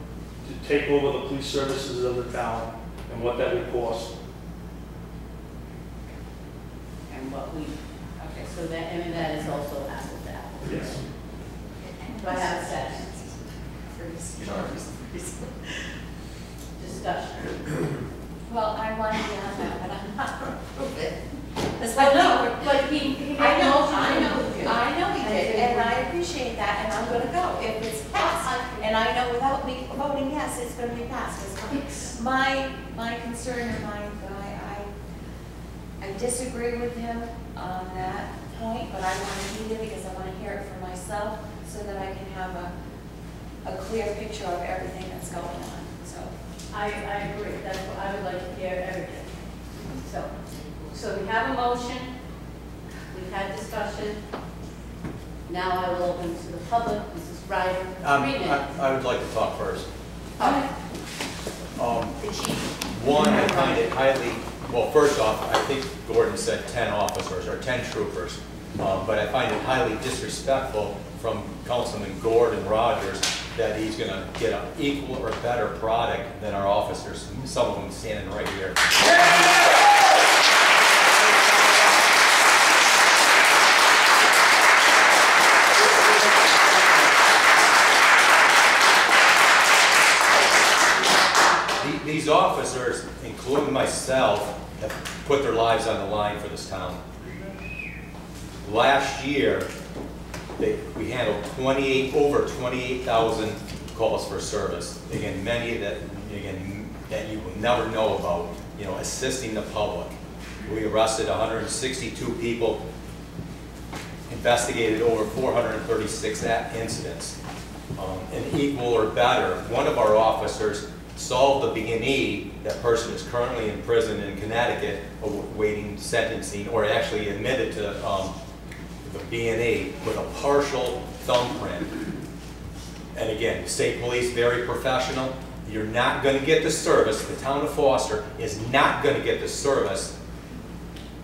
to take over the police services of the town and what that would cost. And what we, okay, so that, I mean, that is also apples to apples. Yes. Do I have a second? Discussion. Well, I want to be on that, but I'm not going to prove it. Well, no, but he I made a know, motion I to know, move you. I know he did, and I appreciate that, and I'm gonna go if it's passed. And I know without me voting yes, it's gonna be passed. It's my concern, and I disagree with him on that point, but I want to hear it because I want to hear it for myself so that I can have a clear picture of everything that's going on, so. I agree, that's what I would like to hear everything. So we have a motion, we've had discussion. Now I will open to the public, Mrs. Ryder, 3 minutes. I would like to talk first. Okay. The chief. One, I find it highly, well, first off, I think Gordon said 10 officers or 10 troopers, but I find it highly disrespectful from Councilman Gordon Rogers that he's going to get an equal or better product than our officers, some of them standing right here. These officers, including myself, have put their lives on the line for this town. Last year, we handled over 28,000 calls for service. Again, many that you will never know about, assisting the public. We arrested 162 people, investigated over 436 incidents. an equal or better. One of our officers solved the B&E. That person is currently in prison in Connecticut awaiting sentencing, or actually admitted to the B&E with a partial thumbprint. And again, state police, very professional. You're not going to get the service. The town of Foster is not going to get the service,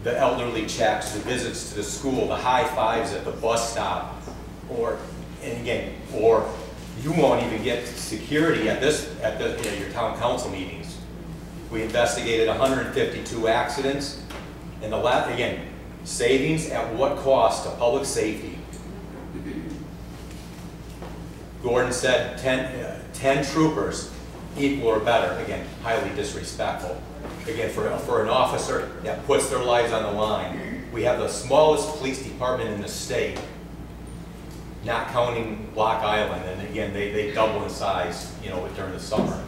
the elderly checks, the visits to the school, the high fives at the bus stop, or you won't even get security at your town council meetings. We investigated 152 accidents, and again, savings at what cost to public safety? Gordon said 10 troopers, equal or better. Again, highly disrespectful. Again, for an officer that puts their lives on the line. We have the smallest police department in the state, not counting Block Island, and again, they double in size, during the summer.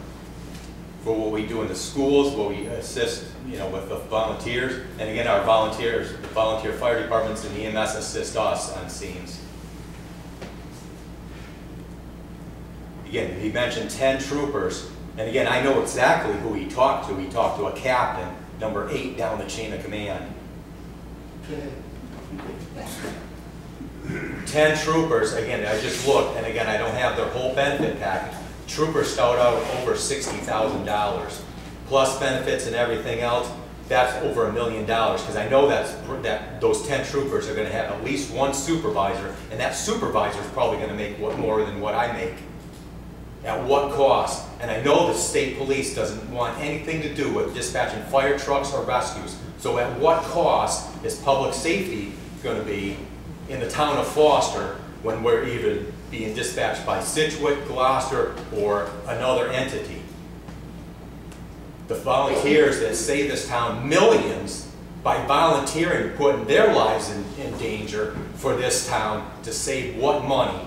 For what we do in the schools, what we assist, with the volunteers, and again, our volunteers, the volunteer fire departments and the EMS assist us on scenes. Again, he mentioned 10 troopers, and again, I know exactly who he talked to. He talked to a captain, number 8 down the chain of command. 10 troopers, again, I just looked, and again, I don't have their whole benefit package. Troopers start out over $60,000, plus benefits and everything else. That's over $1 million, because I know that those 10 troopers are going to have at least one supervisor, and that supervisor is probably going to make more than what I make. At what cost? And I know the state police doesn't want anything to do with dispatching fire trucks or rescues. So at what cost is public safety going to be in the town of Foster when we're even being dispatched by Scituate, Gloucester, or another entity? The volunteers that save this town millions by volunteering, putting their lives in danger for this town to save what money?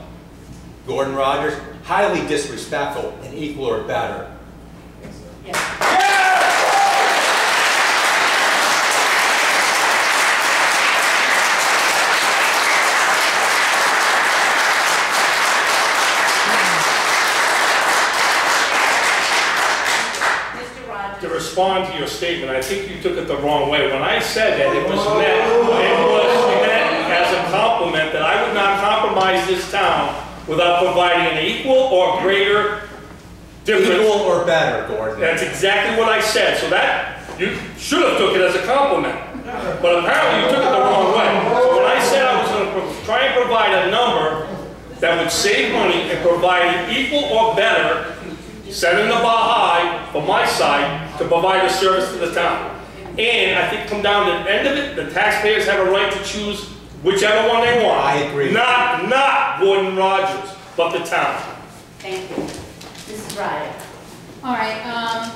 Gordon Rogers, highly disrespectful and equal or better. To respond to your statement, I think you took it the wrong way. When I said that, it was meant as a compliment that I would not compromise this town without providing an equal or greater difference. Equal or better, Gordon. That's exactly what I said. So that, you should have took it as a compliment. But apparently you took it the wrong way. So when I said I was going to try and provide a number that would save money and provide an equal or better, setting the bar high for my side to provide a service to the town. And I think come down to the end of it, the taxpayers have a right to choose whichever one they want. I agree. Not Gordon Rogers, but the town. Thank you. Mrs. Ryder. All right,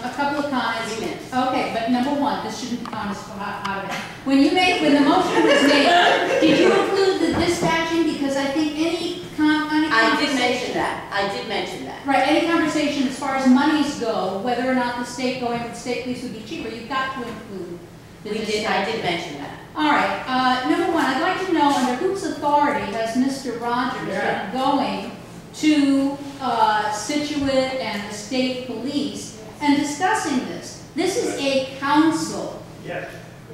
a couple of comments. Okay, but number one, this shouldn't be honest out of it. When the motion was made, did you include the dispatching? Because I think any I did mention that. I did mention that. Right, any conversation as far as monies go, whether or not the state going with state police would be cheaper, you've got to include the dispatching. I did mention that. All right, number one, I'd like to know under whose authority has Mr. Rogers been going to Scituate and the state police and discussing this? This is a council. Yes.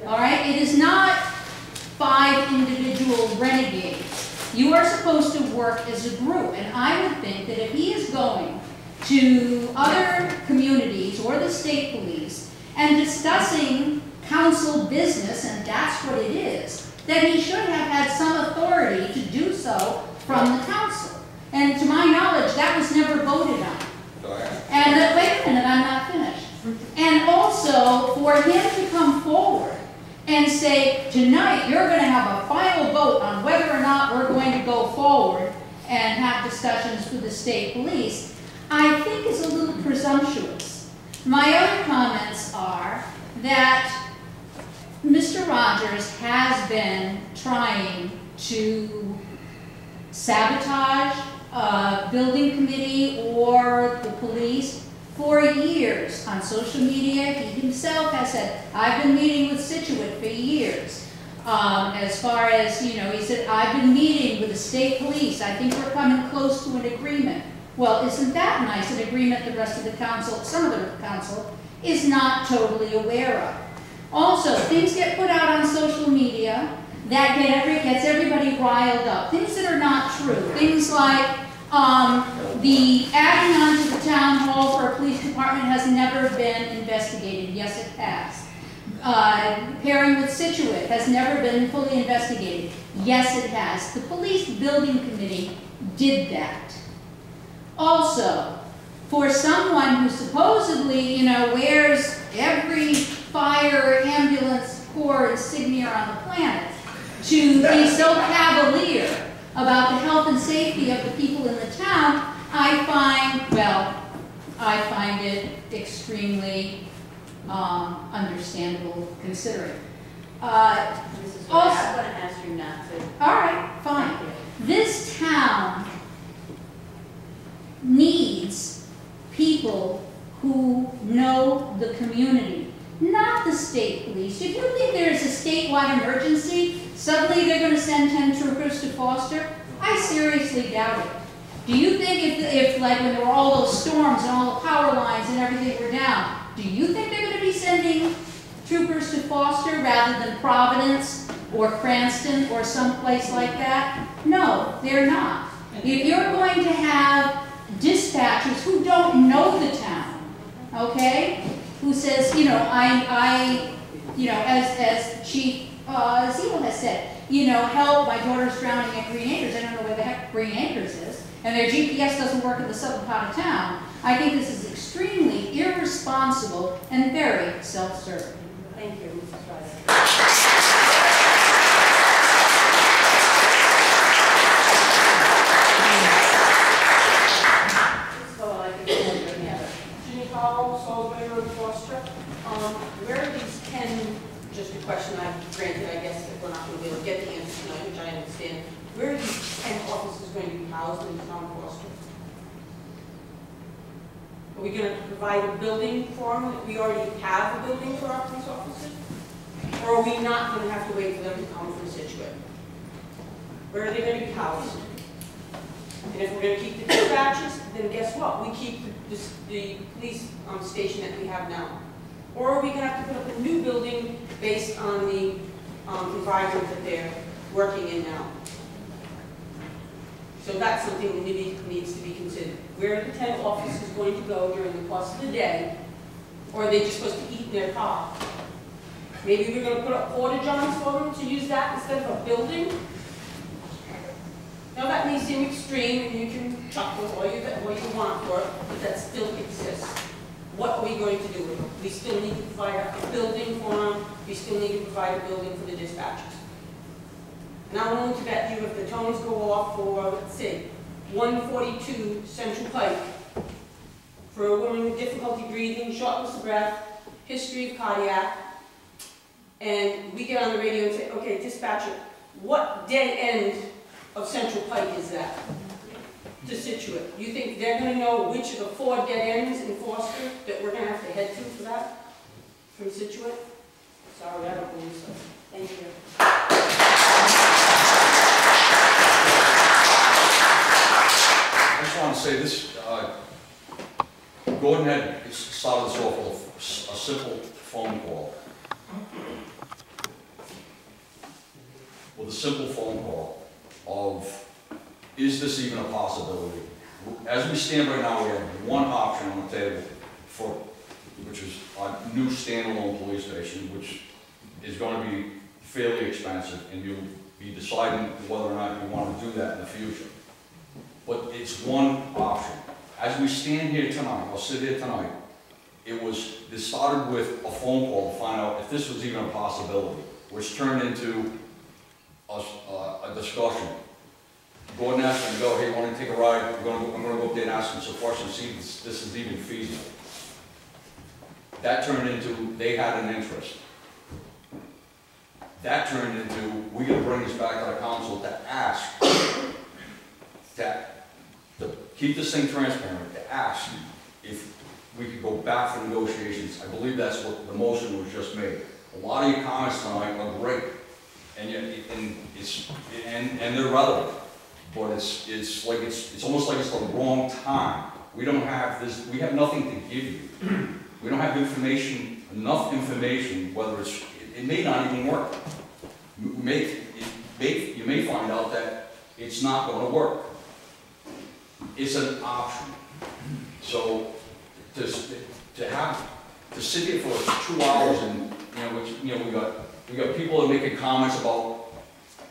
All right, it is not 5 individual renegades. You are supposed to work as a group, and I would think that if he is going to other communities or the state police and discussing council business, and that's what it is, then he should have had some authority to do so from the council. And to my knowledge, that was never voted on. And wait a minute, I'm not finished. And also, for him to come forward and say, tonight you're going to have a final vote on whether or not we're going to go forward and have discussions with the state police, I think is a little presumptuous. My other comments are that Mr. Rogers has been trying to sabotage a building committee or the police for years on social media. He himself has said, I've been meeting with Scituate for years. As far as, you know, he said, I've been meeting with the state police, I think we're coming close to an agreement. Well, isn't that nice, an agreement the rest of the council, some of the council, is not totally aware of. Also, things get put out on social media that gets everybody riled up. Things that are not true. Things like the adding on to the town hall for a police department has never been investigated. Yes, it has. Pairing with Situate has never been fully investigated. Yes, it has. The police building committee did that. Also, for someone who supposedly, you know, wears every fire, ambulance, corps insignia on the planet, to be so cavalier about the health and safety of the people in the town, I find it extremely understandable considering. Mrs. Ray, I'm going to ask you not to. All right, fine. This town needs people who know the community, not the state police. If you think there's a statewide emergency, suddenly they're going to send 10 troopers to Foster? I seriously doubt it. Do you think if like when there were all those storms and all the power lines and everything were down, do you think they're going to be sending troopers to Foster rather than Providence or Cranston or someplace like that? No, they're not. If you're going to have dispatchers who don't know the town, okay, who says, you know, you know, as Chief Zebo has said, you know, help, my daughter's drowning at Green Acres. I don't know where the heck Green Acres is, and their GPS doesn't work in the southern part of town. I think this is extremely irresponsible and very self-serving. Thank you, Mrs. Rice. Ginny Hall, Salisbury Road, Foster. Where are these 10, just a question granted, I guess, if we're not going to be able to get the answer tonight, which I understand. Where are these 10 offices going to be housed in the town of Foster? Are we going to provide a building for them? We already have a building for our police officers? Or are we not going to have to wait for them to come from Situate? Where are they going to be housed? And if we're going to keep the dispatches, then guess what? We keep the police station that we have now. Or are we going to have to put up a new building based on the environment that they're working in now? So that's something that needs to be considered. Where are the 10 officers going to go during the course of the day? Or are they just supposed to eat in their car? Maybe we're going to put up porta-johns for them to use that instead of a building? Now that may seem extreme, and you can chuckle all you want for it, but that still exists. What are we going to do with them? We still need to provide a building for them. We still need to provide a building for the dispatchers. Not only to bet you if the tones go off for, let's see, 142 Central Pike, for a woman with difficulty breathing, shortness of breath, history of cardiac, and we get on the radio and say, okay, dispatcher, what dead end of Central Pike is that to Situate? You think they're going to know which of the 4 dead ends in Foster that we're going to have to head to for that from Situate? Sorry, I don't believe so. Thank you. I just want to say this, Gordon had started this off with a simple phone call. With a simple phone call of, is this even a possibility? As we stand right now, we have one option on the table for, which is a new standalone police station, which is going to be fairly expensive, and you'll be deciding whether or not you want to do that in the future. But it's one option. As we stand here tonight, or sit here tonight, this started with a phone call to find out if this was even a possibility, which turned into a discussion. Gordon asked me to go, hey, want to take a ride? I'm going to go up there and ask him some questions, see if this is even feasible. That turned into, they had an interest. That turned into, we're going to bring this back to the council to ask, to keep this thing transparent, to ask if we could go back for negotiations. I believe that's what the motion was just made. A lot of your comments tonight are great, and yet, and they're relevant, but it's almost like it's the wrong time. We don't have this, we have nothing to give you. We don't have information, enough information, whether it may not even work. You may find out that it's not gonna work. It's an option. So, to sit here for 2 hours and, we got people that are making comments about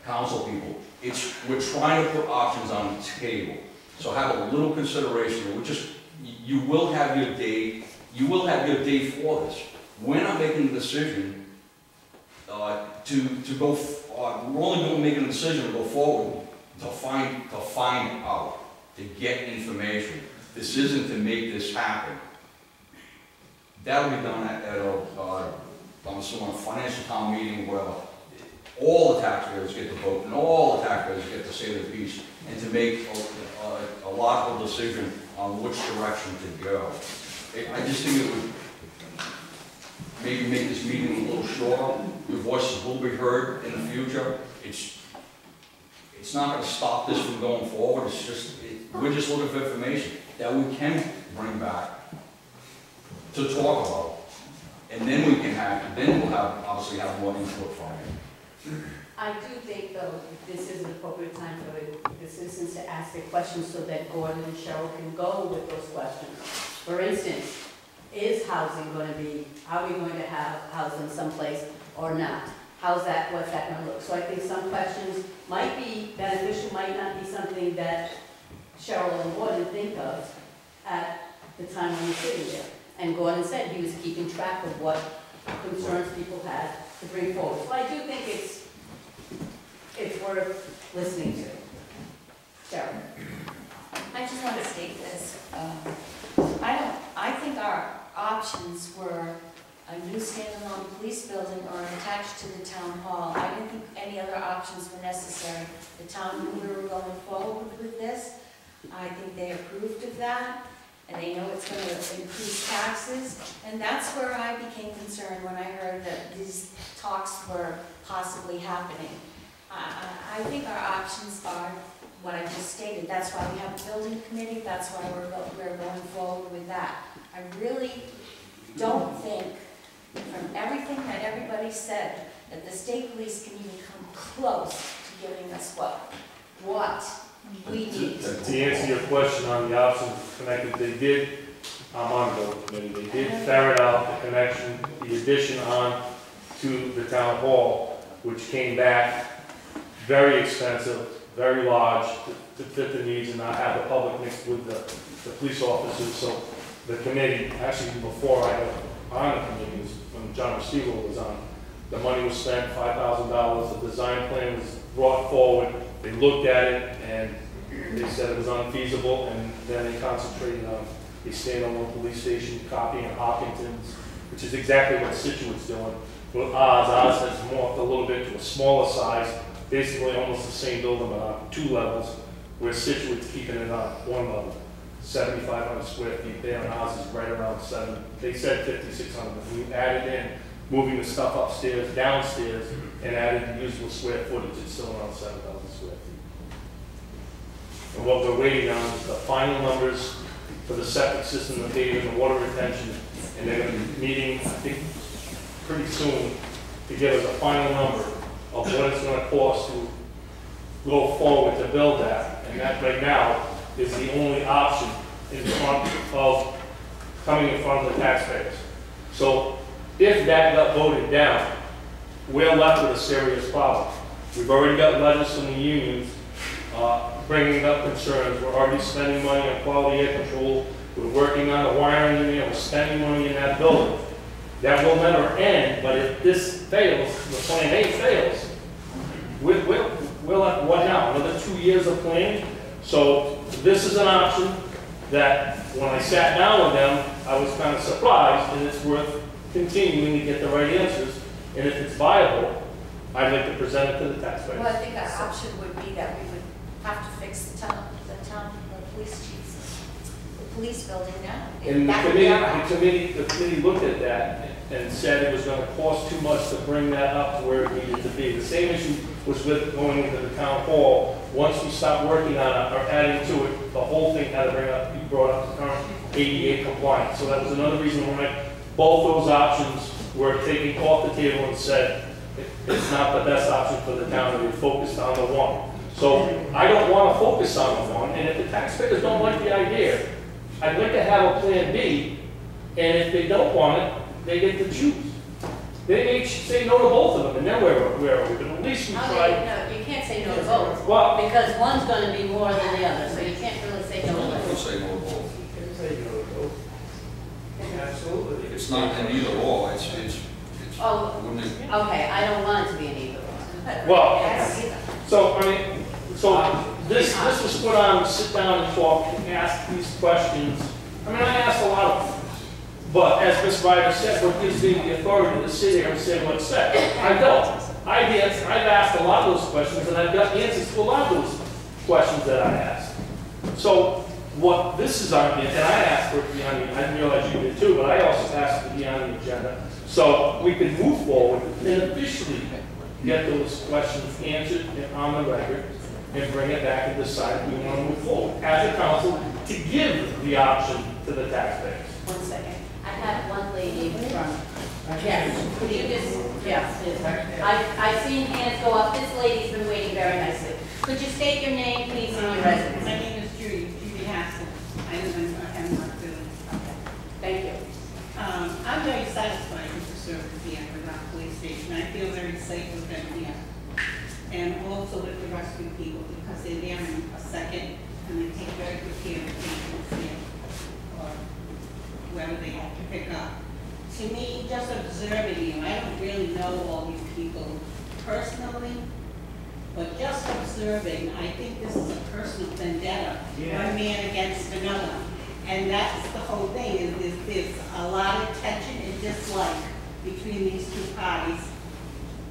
council people. We're trying to put options on the table. So have a little consideration. You will have your day for this. We're not making a decision to go, we're only making a decision to go forward to find out, to get information. This isn't to make this happen. That'll be done at I'm assuming a financial town meeting, whatever. All the taxpayers get to vote, and all the taxpayers get to say their piece, and to make a logical decision on which direction to go. I just think it would maybe make this meeting a little shorter. Your voices will be heard in the future. It's not going to stop this from going forward. It's just we're just looking for information that we can bring back to talk about, and then we'll obviously have more input from you. I do think, though, this is an appropriate time for the citizens to ask their questions so that Gordon and Cheryl can go with those questions. For instance, is housing going to be, are we going to have housing someplace or not? What's that going to look? So I think some questions might be beneficial, might not be something that Cheryl and Gordon think of at the time when you're sitting there. And Gordon said he was keeping track of what concerns people had to bring forward. So I do think it's worth listening to. Cheryl. I just want to state this. I think our options were a new standalone police building or attached to the town hall. I didn't think any other options were necessary. The town knew we were going forward with this. I think they approved of that, and they know it's going to increase taxes. And that's where I became concerned when I heard that these talks were possibly happening. I think our options are what I just stated. That's why we have a building committee. That's why we're going forward with that. I really don't think, from everything that everybody said, that the state police can even come close to giving us what we need. To answer your question on the options connected, they did, I'm on the building committee, they did ferret out the connection, the addition on to the town hall, which came back very expensive, very large, to fit the needs and not have the public mixed with the police officers. So the committee, actually before I got on the committee, when John Receiver was on, the money was spent, $5,000, the design plan was brought forward, they looked at it, and they said it was unfeasible, and then they concentrated on a standalone police station, copying Hopkinton's, which is exactly what Situate's doing. Well, ours has morphed a little bit to a smaller size, basically almost the same building, but on 2 levels, where Situate's keeping it on 1 level. 7,500 square feet there, and ours is right around 7. They said 5,600, but we added in, moving the stuff upstairs, downstairs, and added the usual square footage, it's still around 7,000 square feet. And what we're waiting on is the final numbers for the septic system, the paving, the water retention, and they're going to be meeting, I think, pretty soon to give us a final number of what it's going to cost to go forward to build that. And that right now is the only option in front of coming in front of the taxpayers. So if that got voted down, we're left with a serious problem. We've already got letters from the unions bringing up concerns. We're already spending money on quality air control. We're working on the wiring in there. We're spending money in that building. That will never end, but if this fails, the plan A fails, we're left what now? Another 2 years of planning? So this is an option that when I sat down with them, I was kind of surprised, and it's worth continuing to get the right answers. And if it's viable, I'd like to present it to the taxpayers. Well, I think our option would be that we would have to fix the police chiefs, the police building now. And the committee looked at that, and said it was gonna cost too much to bring that up to where it needed to be. The same issue was with going into the town hall. Once we stopped working on it, or adding to it, the whole thing had to be brought up to current ADA compliance. So that was another reason why both those options were taken off the table and said, it's not the best option for the town, and we focused on the one. So I don't want to focus on the one, and if the taxpayers don't like the idea, I'd like to have a plan B, and if they don't want it, they get to choose. They may say no to both of them, and then where are we? But at least we No, tried. you can't say no to both, Well, because one's gonna be more than the other, so you can't really say no to I'll both. say no to both. You can say no to both. Absolutely. It's not an either or, it's, Oh, wouldn't it? okay, I don't want it to be an either one. Well, I don't either. so, I mean, so this was put on, sit down and talk, and ask these questions. I mean, I asked a lot of them. But as Ms. Ryder said, what gives me the authority to sit here and say what's said? I don't. I've asked a lot of those questions, and I've got answers to a lot of those questions that I asked. So what this is on, and I asked for it to be on, I didn't realize you did too, but I also asked it to be on the agenda. So we can move forward and officially get those questions answered and on the record, and bring it back and decide if we want to move forward as a council to give the option to the taxpayers. 1 second. I have one lady from, yes, could you just, yes, I've seen hands go up. This lady's been waiting very nicely. Could you state your name, please, and your residence? My name is Judy Haskell. I live in Hemlock Village. Okay. Thank you. I'm very satisfied with the service here at the police station. I feel very safe with them here. And also with the rescue people, because they're there in a second and they take very good care of patients here, or whoever they have to pick up. To me, just observing you, I don't really know all these people personally, but just observing, I think this is a personal vendetta, one man against another. And that's the whole thing, is there's a lot of tension and dislike between these two parties.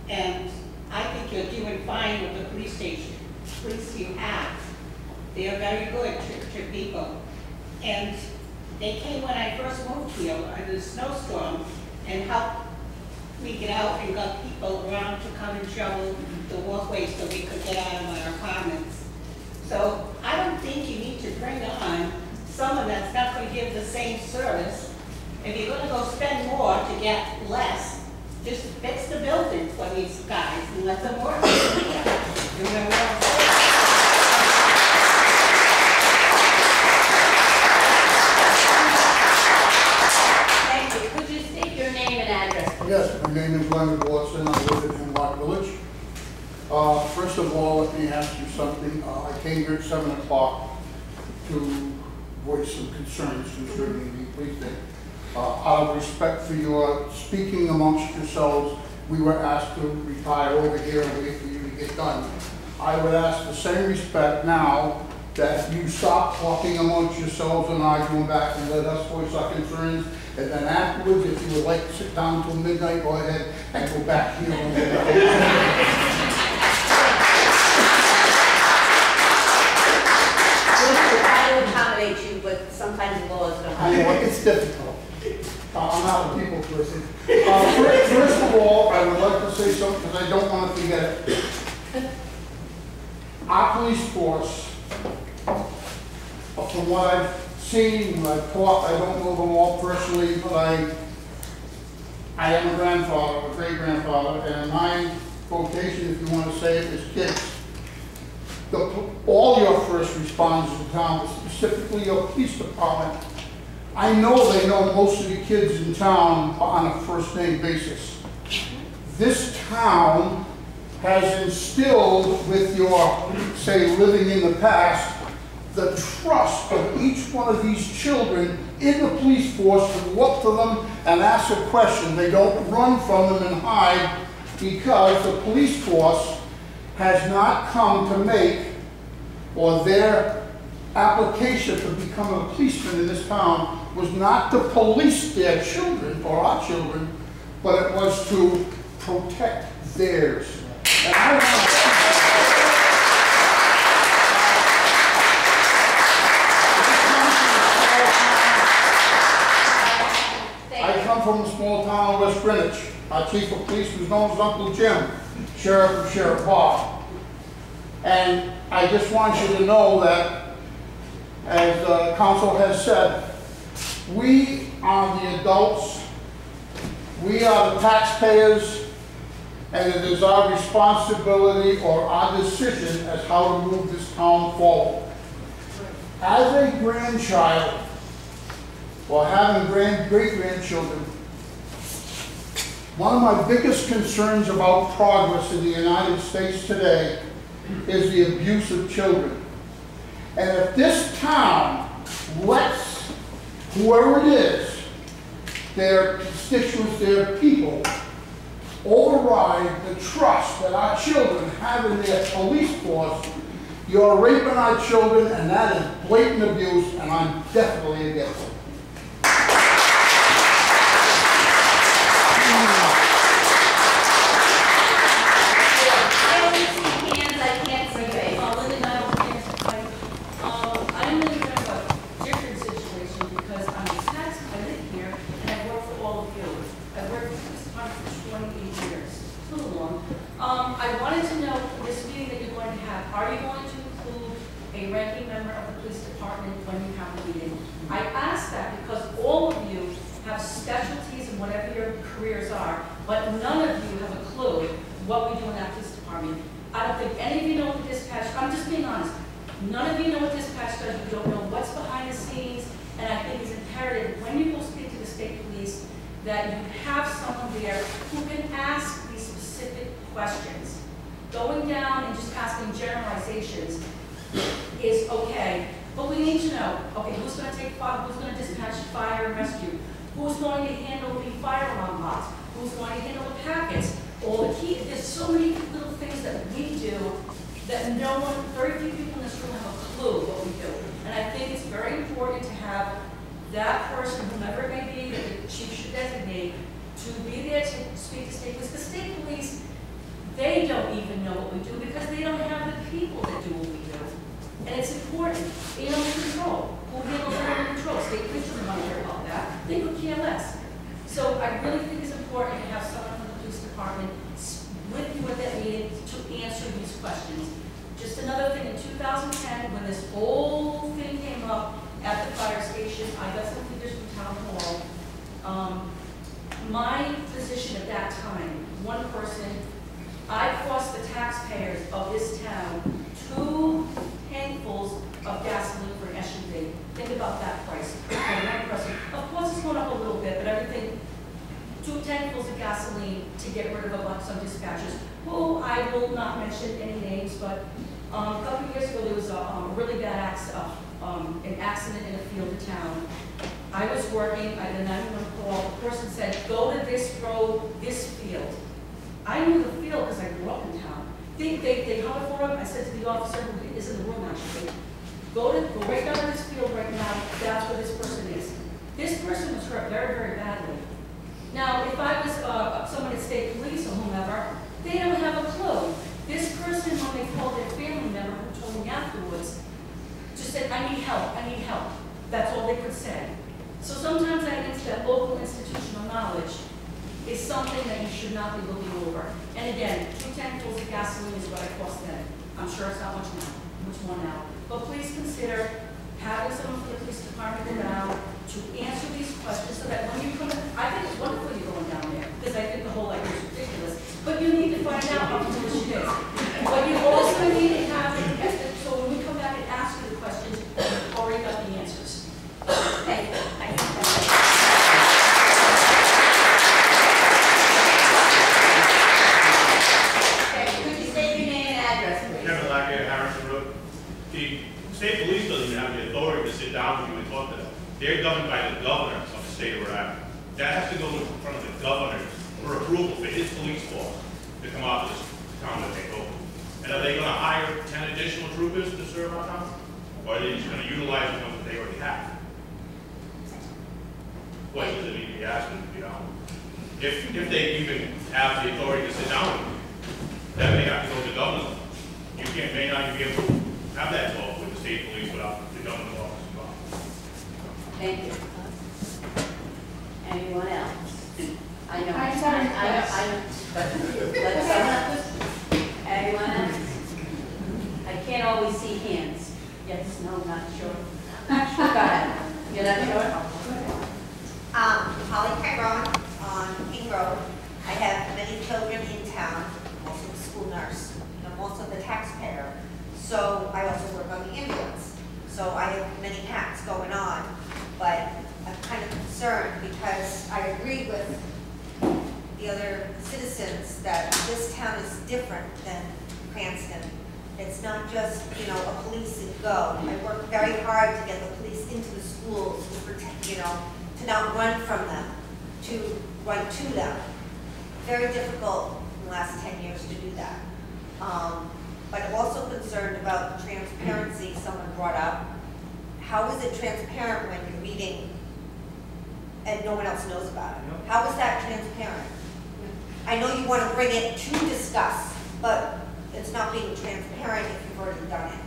And I think you're doing fine with the police station. Police you have. They are very good to people. And they came when I first moved here in the snowstorm and helped me get out and got people around to come and shovel the walkways so we could get out of our apartments. So I don't think you need to bring on someone that's not going to give the same service. If you're going to go spend more to get less, just fix the building for these guys and let them work. You know what I'm saying? Thank you. Could you state your name and address, please? Yes, my name is Leonard Watson. I live in Hemlock Village. First of all, let me ask you something. I came here at 7 o'clock to voice some concerns concerning the police station. Out of respect for your speaking amongst yourselves, we were asked to retire over here and wait for you to get done. I would ask the same respect now that you stop talking amongst yourselves and arguing back and let us voice our concerns. And then afterwards, if you would like to sit down till midnight, go ahead and go back here. We'll try to accommodate you, but sometimes laws don't. I know, it's difficult. I'm not a people person. First of all, I would like to say something because I don't want to forget it. Our police force, from what I've seen, what I've taught, I don't know them all personally, but I am a grandfather, a great-grandfather, and my vocation, if you want to say it, is kids. All your first responders in town, specifically your police department, I know they know most of the kids in town on a first-name basis. This town has instilled with your, say, living in the past, the trust of each one of these children in the police force to go up to them and ask a question. They don't run from them and hide because the police force has not come to make, or their application to become a policeman in this town was not to police their children or our children, but it was to protect theirs. And I come from a small town in West Greenwich. Our chief of police was known as Uncle Jim, sheriff of Sheriff Bob. And I just want you to know that, as the council has said, we are the adults, we are the taxpayers, and it is our responsibility or our decision as how to move this town forward. As a grandchild, or having great-grandchildren, one of my biggest concerns about progress in the United States today is the abuse of children. And if this town lets whoever it is, their constituents, their people, override the trust that our children have in their police force, you're raping our children, and that is blatant abuse, and I'm definitely against it. I'm in a different situation because I'm a tax, I live here, and I work for all of you. I've worked for this department for 28 years. It's a little long. I wanted to know, this meeting that you're going to have, are you going to include a ranking member of the police department when you have a meeting? I ask that because all of you have specialties in whatever your careers are, but none of you have a clue what we do in that police department. I don't think any of you know what dispatch, I'm just being honest. None of you know what dispatch does, you don't know what's behind the scenes, and I think it's imperative when you go speak to the state police that you have someone there who can ask these specific questions. Going down and just asking generalizations is okay, but we need to know, okay, who's going to take fire, who's going to dispatch fire and rescue, who's going to handle the fire alarm lots, who's going to handle the packets, all the key, there's so many little things that we do that no one, very few people in this room have a clue what we do. And I think it's very important to have that person, whomever it may be, that the chief should designate, to be there to speak to state police. The state police, they don't even know what we do because they don't have the people that do what we do. And it's important. Animal control, who handles animal control? State police doesn't want to hear about that. They could care less. So I really think it's important to have someone from the police department with you at that meeting to answer these questions. Just another thing, in 2010, when this whole thing came up at the fire station, I got some figures from town hall. My position at that time, one person, I cost the taxpayers of this town 2 handfuls of gasoline for an SUV. Think about that price for one person. Of course, it's going up a little bit, but everything, 2 handfuls of gasoline to get rid of some dispatchers, who I will not mention any names, but a couple of years ago there was a really bad an accident in a field of town. I was working, I had a 911 call, the person said, go to this road, this field. I knew the field because I grew up in town. They hung it for him. I said to the officer who is in the room actually, go right down to this field right now, that's where this person is. This person was hurt very, very badly. Now, if I was someone at state police or whomever, they don't have a clue. This person, when they called their family member who told me afterwards, just said, I need help, I need help. That's all they could say. So sometimes I think that local institutional knowledge is something that you should not be looking over. And again, 2 handfuls of gasoline is what I cost them. I'm sure it's not much more now. But please consider having someone from the police department around to answer these questions so that when you come, I think it's wonderful you're going down there, because I think the whole idea is ridiculous. But you need to find out how foolish it is. But you also need to have, so when we come back and ask you the questions, you've already got the answers. Thank you. Could you state your name and address, please? Kevin Lackey, Harrison Road. The state police doesn't even have the authority to sit down with you and talk to them. They're governed by the governor of the state of Rhode Island. That has to go in front of the governor for approval for his police force to come out to this town that they open. And are they going to hire 10 additional troopers to serve our town? Or are they just going to utilize the ones that they already have? Questions that need to be asked, you know. If they even have the authority to sit down with you, then they have to go to the governor. You may not even be able to have that talk with the state police without the governor's office involved. Thank you. Anyone else? I know. But let's, anyone else? I can't always see hands. Yes, no, not sure. Go ahead. You're not sure? Holly Tyrone on King Road. I have many children in town, I'm also the school nurse, and I'm also the taxpayer. So I also work on the ambulance. So I have many hats going on, but I'm kind of concerned because I agree with the other citizens that this town is different than Cranston. It's not just, a police and go. I work very hard to get the police into the schools to protect, to not run from them, to run to them. Very difficult in the last 10 years to do that. But I'm also concerned about the transparency someone brought up. How is it transparent when you're meeting and no one else knows about it? How is that transparent? I know you want to bring it to discuss, but it's not being transparent if you've already done it.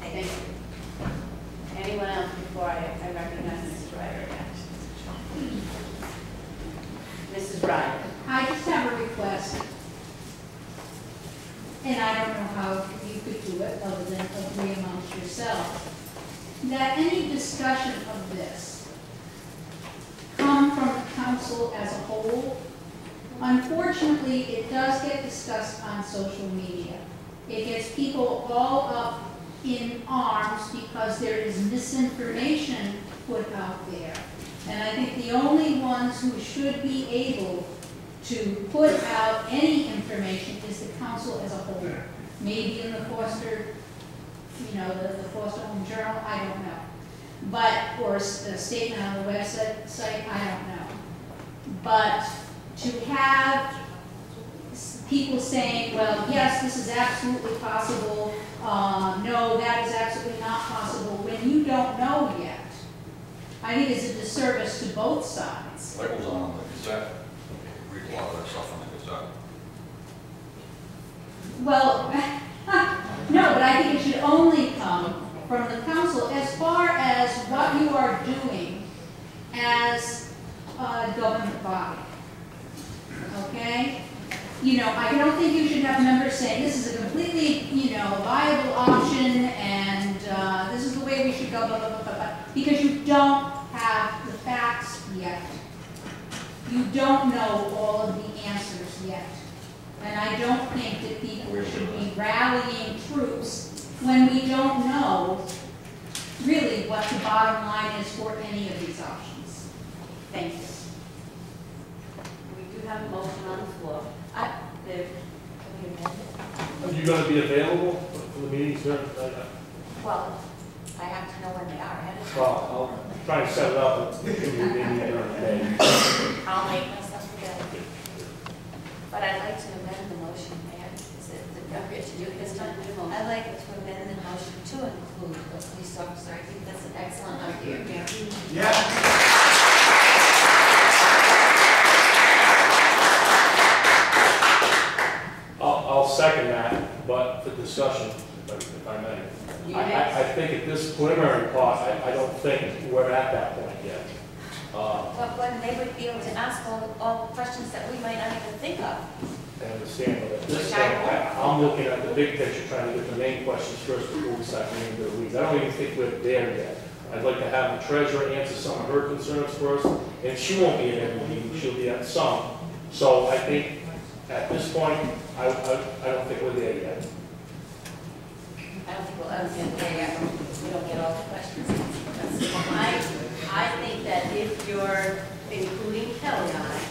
Thank you. Anyone else before I recognize Mrs. Ryder again? Mrs. Ryder. I just have a request, and I don't know how you could do it other than agree amongst yourselves, that any discussion of this come from the council as a whole. Unfortunately, it does get discussed on social media. It gets people all up in arms because there is misinformation put out there. And I think the only ones who should be able to put out any information is the council as a whole. Maybe in the Foster, the Foster Home Journal, I don't know. But, or a statement on the website, I don't know. But to have people saying, well, yes, this is absolutely possible, no, that is absolutely not possible, when you don't know yet, I think it's a disservice to both sides. That goes on in the Gazette. Read a lot of that stuff in the Gazette. Well, no, but I think it should only come from the council as far as what you are doing as a government body. Okay? I don't think you should have members saying this is a completely, viable option and this is the way we should go, blah, blah, blah, blah, blah, because you don't have the facts yet. You don't know all of the answers yet. And I don't think that people should be rallying troops when we don't know really what the bottom line is for any of these options. Thank you. We do have a motion on the floor. Are you going to be available for the meetings here? Well, I have to know when they are ahead of time. Well, I'll try and set it up maybe during the day. I'll make myself available. But I'd like to amend the motion, Mayor. Is it appropriate to do it this time? I'd like to amend the motion to include a police officer. I think that's an excellent idea, Mayor. Yeah. I'll second that, but for discussion, if I may. I think at this preliminary part, I don't think we're at that point yet. But when they would be able to ask all the questions that we might not even think of. I understand, but at this point, I'm looking at the big picture, trying to get the main questions first before we start getting into the weeds. I don't even think we're there yet. I'd like to have the treasurer answer some of her concerns first, and she won't be at every meeting, she'll be at some. So I think at this point, I don't think we're there yet. I don't think we'll ever get there yet. We don't get all the questions. I think that if you're including Kelly on it,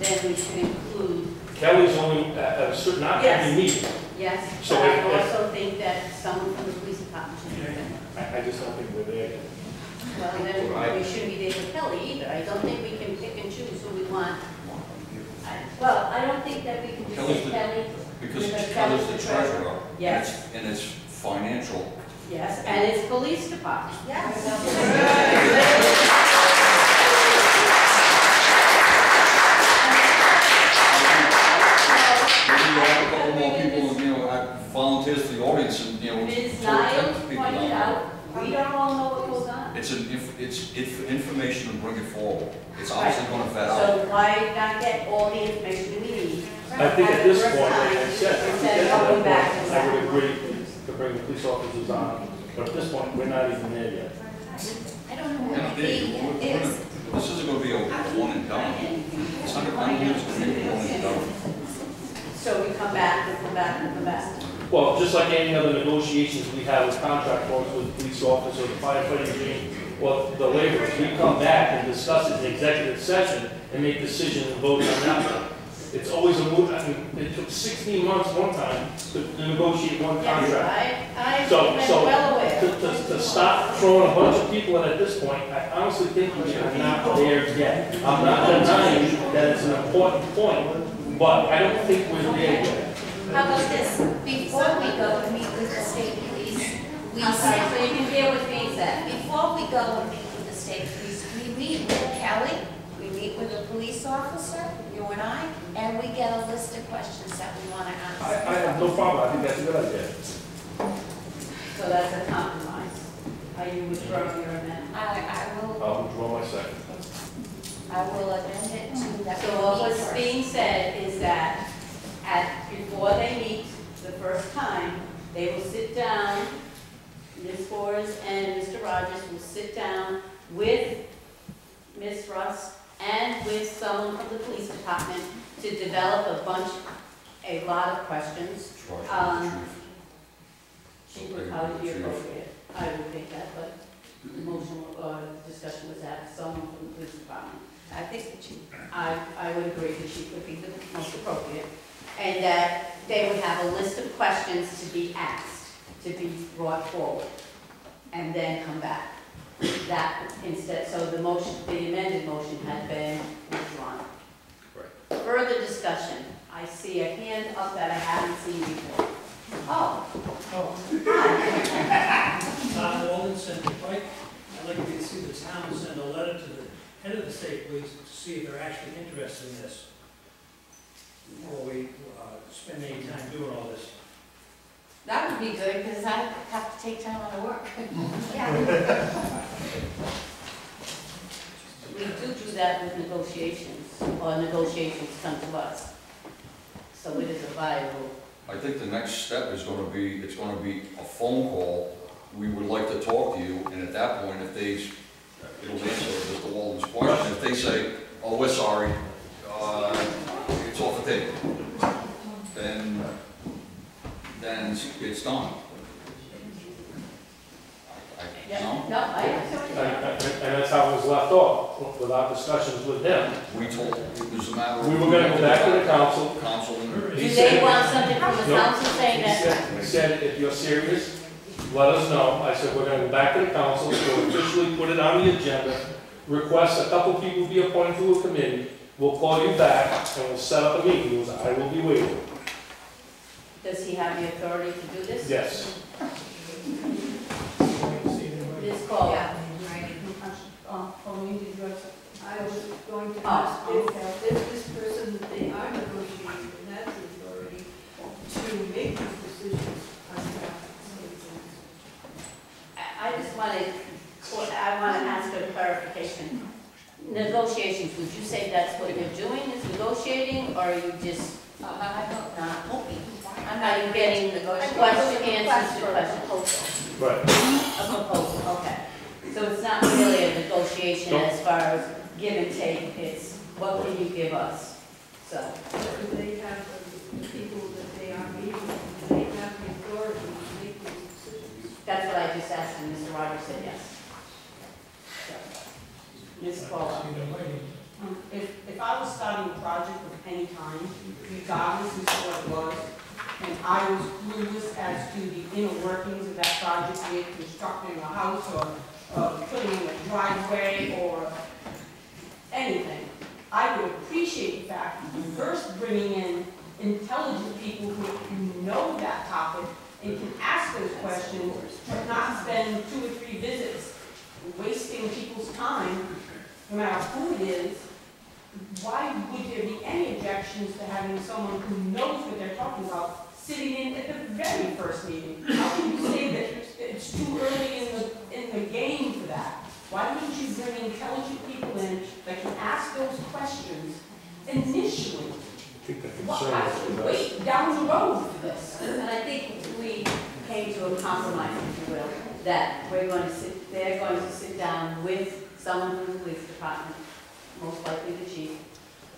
then we should include. Kelly's only at a certain, not every meeting. Yes, So but I if- also think that someone from the police department should be there. I just don't think we're there yet. Well, then we shouldn't be there for Kelly either. I don't think we can pick and choose who we want. Well, I don't think that we can just say Kelly. Because Kelly's the treasurer. Yes. And it's financial. Yes, and it's police department. Yes. Maybe we'll have a couple more people, have volunteers for the audience and, Ms. to attempt Niles to people pointed down out We don't all know what goes on. It's information to bring it forward. It's obviously going to vet out. So why not get all the information we need? I think at this point, like I said, if we Instead get of to going that back point, and I would back. agree to bring the police officers on, but at this point, we're not even there yet. I don't know Yeah, what the Dave, fee is. this isn't going to be a one and done. It's not going to be a one and done. So we come back, we come back, we come back. Well, just like any other negotiations we have with contract folks, with police officers, the firefighting team, or the laborers, we come back and discuss it in executive session and make decisions and vote on that. It's always a move, I mean, it took 16 months one time to negotiate one contract. Yes, So, I'm well aware. to stop throwing a bunch of people in at this point, I honestly think we're not there yet. I'm not denying that it's an important point, but I don't think we're there yet. How about this, before we go and meet with the state police, we Okay, so say, you can hear what's being said. before we go and meet with the state police, we meet with Kelly, we meet with a police officer, you and I, and we get a list of questions that we want to I answer. have no problem, I think that's a good idea. So that's a compromise. Are you withdrawing your amendment? I'll withdraw my second. I will amend it to that. So what was being said is that before they meet the first time, they will sit down, Ms. Forrest and Mr. Rogers will sit down with Ms. Russ and with someone from the police department to develop a lot of questions. Chief would probably be appropriate. I would think that, but emotional discussion was had, someone from the police department. I think the chief. I would agree that she would be the most appropriate. And that they would have a list of questions to be asked, to be brought forward, and then come back. That instead, so the motion, the amended motion had been withdrawn. Right. Further discussion. I see a hand up that I haven't seen before. Oh. Tom Walden, Central Pike. I'd like to see the town send a letter to the head of the state police to see if they're actually interested in this before we spend any time doing all this. That would be good, because I have to take time out of work. We do that with negotiations, or negotiations come to us. So it is a viable. I think the next step is going to be, it's going to be a phone call. We would like to talk to you, and at that point, if they, it'll answer Mr. Walden's question. If they say, oh, we're sorry, it's off the table, then it's done. No? No, And that's how it was left off, without discussions with them. We told, it was a matter of. We were gonna go back to the council. Council. Do they want something from the council saying that? He said, if you're serious, let us know. I said, we're gonna go back to the council, so officially put it on the agenda, request a couple people be appointed to a committee, we'll call you back, and we'll set up a meeting. He was, I will be waiting. Does he have the authority to do this? Yes. This call. Pauline, did you have something? I was going to Oh, ask okay. if this person that they are negotiating with has the authority to make these decisions on behalf of citizens. I just wanted, I want to ask a clarification. Negotiations, would you say that's what you're doing, is negotiating, or are you just I don't know. I'm Are you getting the question, answers to questions? Right. A proposal, okay. So it's not really a negotiation as far as give and take, it's what can you give us? So, Do they have the people that they are meeting, do they have the authority to make these decisions? that's what I just asked, and Mr. Rogers said yes. So, Ms. Paula. If I was starting a project of any kind, regardless of what it was, and I was clueless as to the inner workings of that project, be it constructing a house or putting in a driveway or anything, I would appreciate the fact that you first bringing in intelligent people who know that topic and can ask those questions, but not spend 2 or 3 visits wasting people's time, no matter who it is. Why would there be any objections to having someone who knows what they're talking about sitting in at the very first meeting? How can you say that it's too early in the ask those questions initially. I think the Well, concern I is can with us. wait down the road for this. And I think we came to a compromise, if you will, that they're going to sit down with someone from the police department, most likely the chief,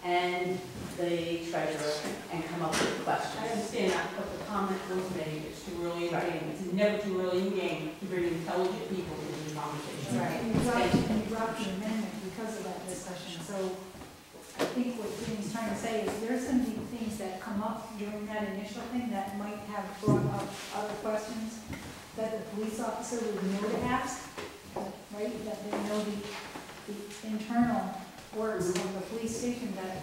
and the treasurer, and come up with questions. I understand that, but the comment was made, it's too early in the game. It's never too early in the game to bring intelligent people into the conversation. Right, and you dropped the amendment because of that discussion, so I think what Jenny's trying to say is there's some things that come up during that initial thing that might have brought up other questions that the police officer would know to ask, right? That they know the internal works of the police station that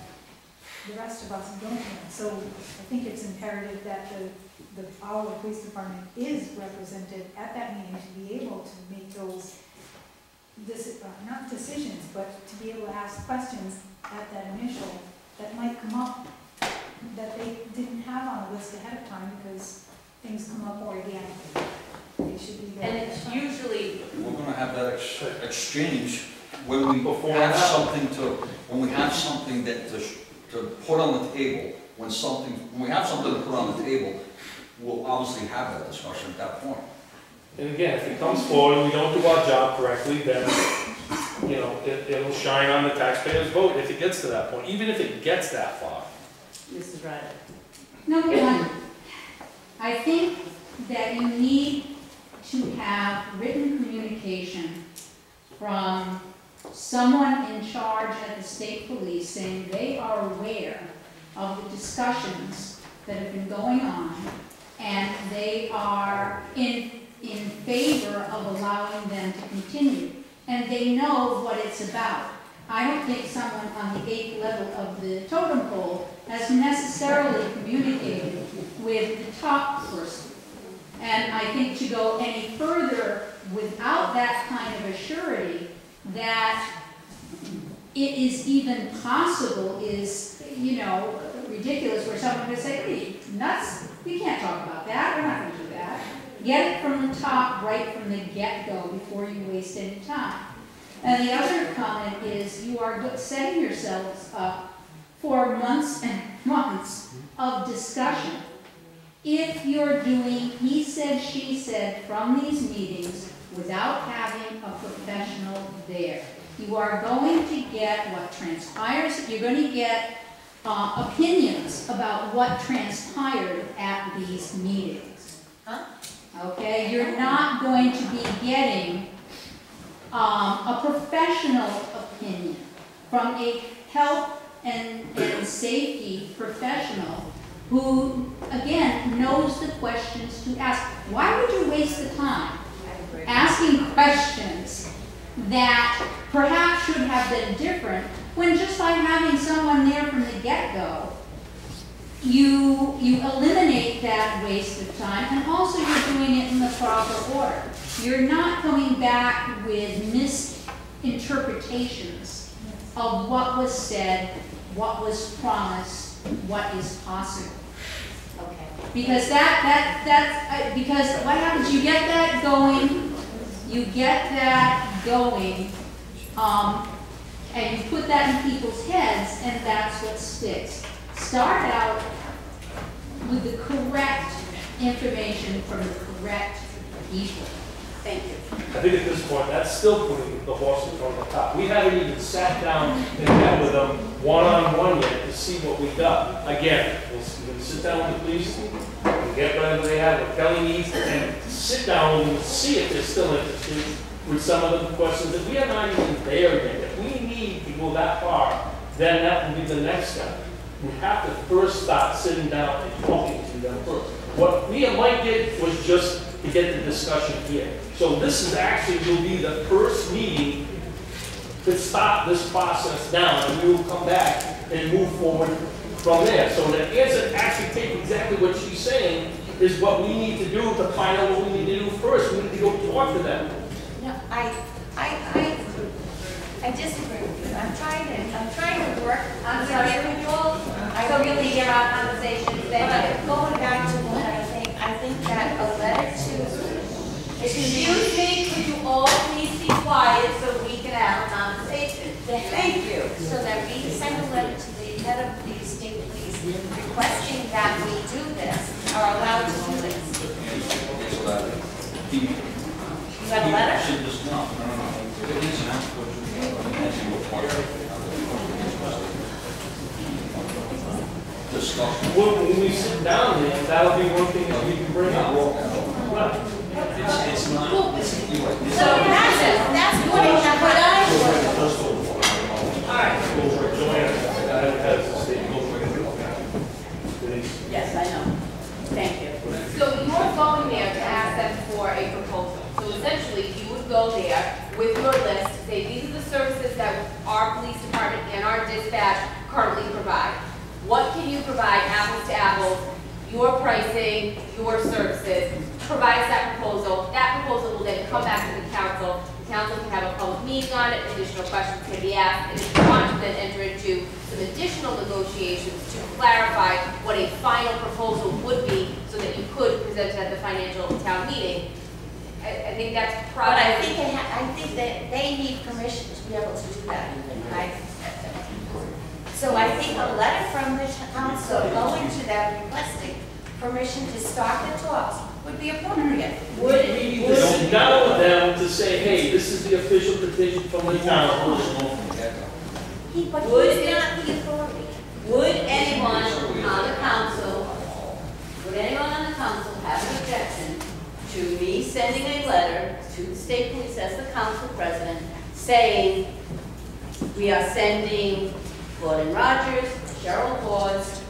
the rest of us don't know. So I think it's imperative that our police department is represented at that meeting to be able to make those, not decisions, but to be able to ask questions at that initial that might come up that they didn't have on the list ahead of time because things come up organically. They should be there. And it's usually, We're gonna have that exchange when we Before have now. something that to put on the table, when we have something to put on the table, we'll obviously have that discussion at that point. And again, if it comes forward and we don't do our job correctly, then, you know, it'll shine on the taxpayers' vote if it gets to that point, even if it gets that far. Mrs. Ryder. Number one, I think that you need to have written communication from someone in charge at the state police saying they are aware of the discussions that have been going on and they are in favor of allowing them to continue. And they know what it's about. I don't think someone on the 8th level of the totem pole has necessarily communicated with the top person. And I think to go any further without that kind of a surety that it is even possible is, you know, ridiculous for someone to say, hey, nuts, we can't talk about that, we're not going to do that. Get it from the top, right from the get-go, before you waste any time. And the other comment is you are setting yourselves up for months and months of discussion. If you're doing he said, she said from these meetings without having a professional there, you are going to get what transpires. You're going to get opinions about what transpired at these meetings. Okay? You're not going to be getting a professional opinion from a health and safety professional who, again, knows the questions to ask. Why would you waste the time asking questions that perhaps should have been different when just by having someone there from the get-go, you eliminate that waste of time, and also you're doing it in the proper order. You're not coming back with misinterpretations of what was said, what was promised, what is possible. Okay. Because because what happens, you get that going, and you put that in people's heads, and that's what sticks. Start out with the correct information from the correct people. Thank you. I think at this point, that's still putting the horses on the top. We haven't even sat down and met with them one-on-one yet to see what we got. Again, we'll sit down with the police and get whatever they have, what Kelly needs, and sit down and see if they're still interested with some of the questions that we are not even there yet. If we need to go that far, then that will be the next step. We have to first start sitting down and talking to them first. What me and Mike did was just to get the discussion here. So this is actually will be the first meeting to stop this process down, and we will come back and move forward from there. So that answer actually take exactly what she's saying is what we need to do to find out what we need to do first. We need to go talk to them. No, I disagree with you. I'm trying to work. I'm sorry, with you all. so really hear our conversations then. Going back to what I think that a letter to. Excuse me, could you all please be quiet so we can have a conversation? Thank you. So that He- You got a letter? He should just, no. It is an discussion. When we sit down there, that'll be one thing that we can bring up. Right. It's not. So that's what I. All right. Yes, I know. Thank you. So you're going there to ask them for a proposal. So essentially, you would go there with your list to say, these are the services that our police department and our dispatch currently provide. What can you provide, apples to apples, your pricing, your services, provides that proposal. That proposal will then come back to the council. The council can have a public meeting on it, additional questions can be asked, and if you want to then enter into some additional negotiations to clarify what a final proposal would be so that you could present it at the financial town meeting, I think that's But probably. I think that they need permission to be able to do that. So I think a letter from the council going to them requesting permission to start the talks would be appropriate. We need to sit down with them to say, hey, this is the official petition from the town. But he's not the authority. Would anyone on the council, have an objection to me sending a letter to the state police as the council president saying we are sending Gordon Rogers, Cheryl Claus,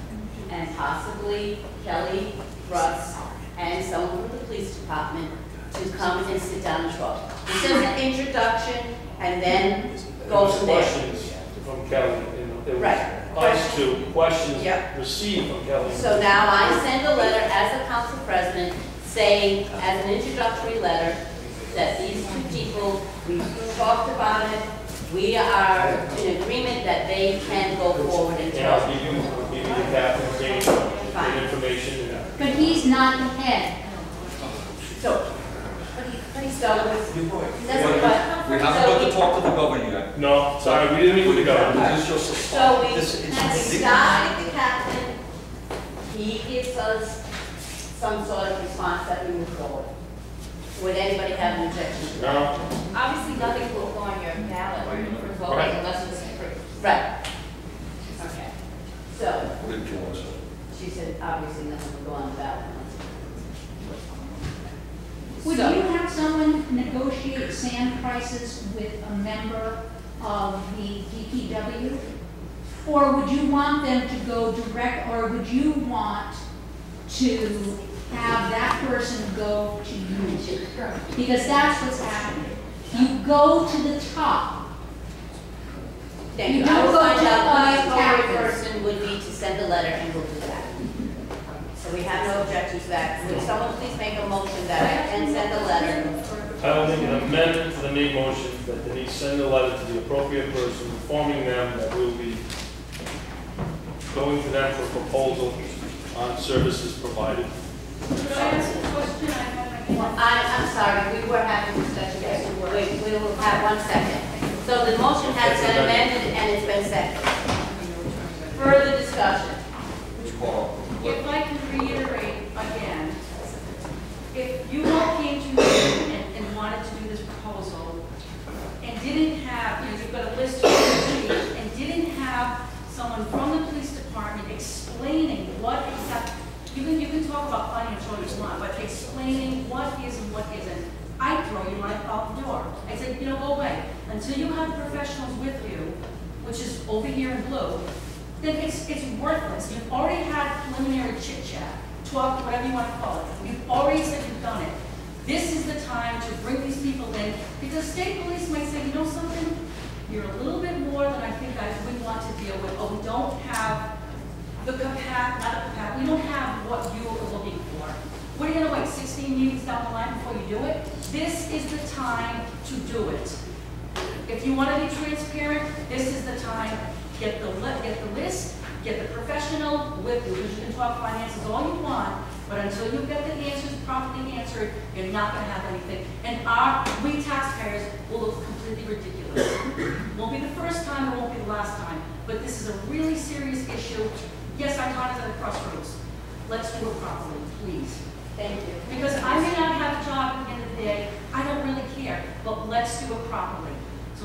and possibly Kelly Russ and someone from the police department to come and sit down and talk. This is an introduction and then go from there. Questions from Kelly. There was Right. us to questions Yep. received from Kelly. So now I send a letter as the council president saying, as an introductory letter, that these two people, we talked about it, we are in agreement that they can go forward and And I'll talk. give you the captain's name and information. But he's not the head. So, We haven't got to talk to the governor yet. No, sorry, we didn't meet with the governor. So we start with the captain, he gives us some sort of response that we move forward. Would anybody have an objection to that? No. Obviously, nothing will go on your ballot for voting Right. unless it's approved. Right. Okay. So, What did you want to say? she said, obviously nothing will go on the ballot. Would So- you have someone negotiate sand prices with a member of the DPW? Or would you want them to go direct, or would you want to have that person go to you? Because that's what's happening. You go to the top. Thank you. You I will go find to out who the captains. appropriate person would be to send a letter and we'll do that. So we have no objections to that. Would someone please make a motion that I can send a letter? I'll make an amendment to the main motion that Denise send a letter to the appropriate person informing them that we'll be going to them for a proposal on services provided. Could I ask a question? I have my I'm sorry, we were having discussion. We will have 1 second. So the motion has been amended and it's been seconded. Further discussion. If I can reiterate again, if you all came to me and wanted to do this proposal and didn't have, you've got a list of issues and didn't have someone from the police department explaining what exactly, you can talk about financial if you want, but explaining what is and what isn't, I throw you right out the door. I said, go away. Until you have professionals with you, which is over here in blue, then it's worthless. You've already had preliminary chit chat, talk, whatever you want to call it. You've already said you've done it. This is the time to bring these people in, because state police might say, you know something? You're a little bit more than I think I would want to deal with, or we don't have the capacity, we don't have what you are looking for. What are you gonna wait, 16 meetings down the line before you do it? This is the time to do it. If you want to be transparent, this is the time. Get the list, get the professional with you, because you can talk finances all you want, but until you get the answers properly answered, you're not going to have anything. And we taxpayers will look completely ridiculous. Won't be the first time, it won't be the last time, but this is a really serious issue. Yes, our time is at a crossroads. Let's do it properly, please. Thank you. Because I may not have a job at the end of the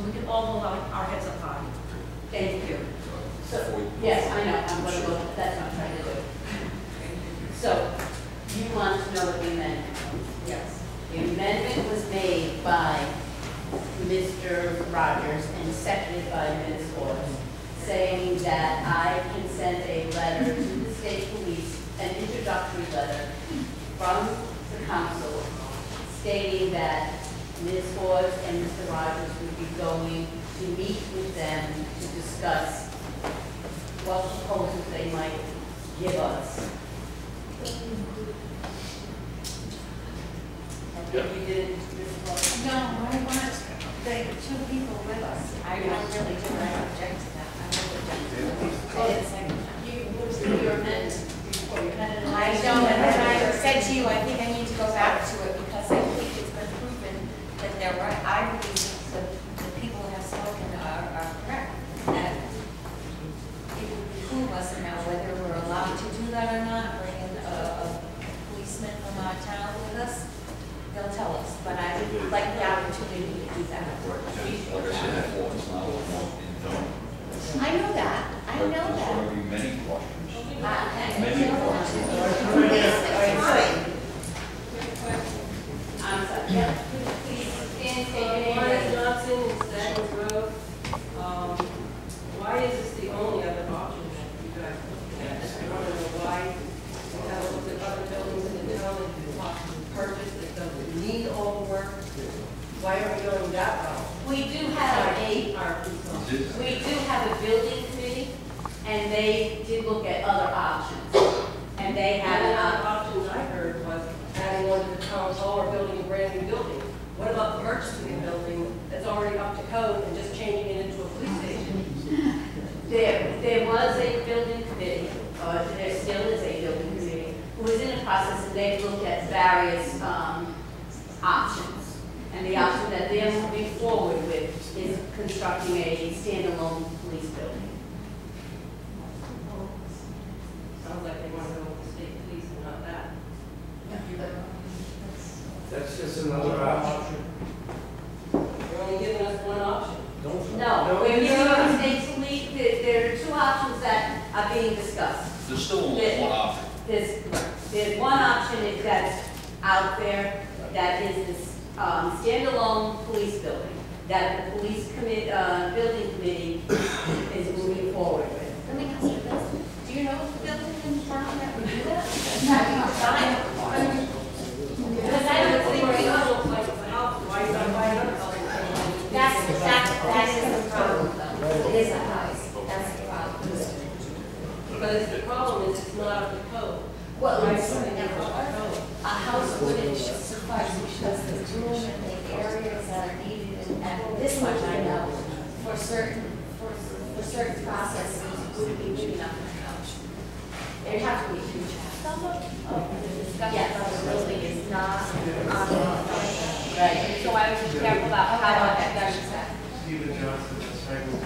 so we can all hold our heads up high. Thank you. So, yes, I know, I'm gonna go, that's what I'm trying to do. So, you want to know what the amendment was? Yes. The amendment was made by Mr. Rogers and seconded by Ms. Orr, saying that I can send a letter to the state police, an introductory letter from the council stating that Ms. Orr and Mr. Rogers would be going to meet with them to discuss what proposals they might give us. I think you did, Ms. Orr. No, I want the two people with us. I don't really do, I object to that. I don't object to that. What was your amendment before you had it? I don't, and as I said to you, I think I need to go back to it because I think it's been proven that they're right. I believe the people who have spoken are correct. That it would behoove us to know whether we're allowed to do that or not, bring in a policeman from our town with us. They'll tell us, but I would like the opportunity to do that. Like I said before, it's not all in done. I know that, I know There's that. going to be many questions. Many questions. I'm sorry, yeah, please stand, state your name. Margaret Johnson, Staggs Road. Why is this the only other option that you guys look at? I want to know why we haven't looked at other buildings in the town that could possibly purchase that doesn't need all the work. Why are we going that route? We do have a building committee, and they did look at other options. And they had And an the other option. options I heard was adding one to the town hall or building a brand new building. What about purchasing a building that's already up to code and just changing it into a police station? There was a building committee, or there still is a building committee, who is in the process, and they've looked at various options. And the option that they're moving forward with is constructing a standalone police building. Sounds like they want to go with the state police and not that. That's just another option. You're only giving us one option. No, we're giving the state police, there are two options that are being discussed. There's still only one option. There's one option that's out there, that is this standalone police building, that the police building committee is moving forward with. Let me ask you this. Do you know the building in town that would do that? Because I don't think we know. That is the problem, though. It is a house. That's the problem. But the problem is it's not up to code. Well, Right, it's something that's up to code. a house wouldn't suffice because the room and the areas that are needed, and this much I know, for certain processes would be big enough in a house. There'd have to be a huge house. Some of the discussion about the building is not on the Right, so I would be careful about how that does that. Stephen Johnson, Snaggle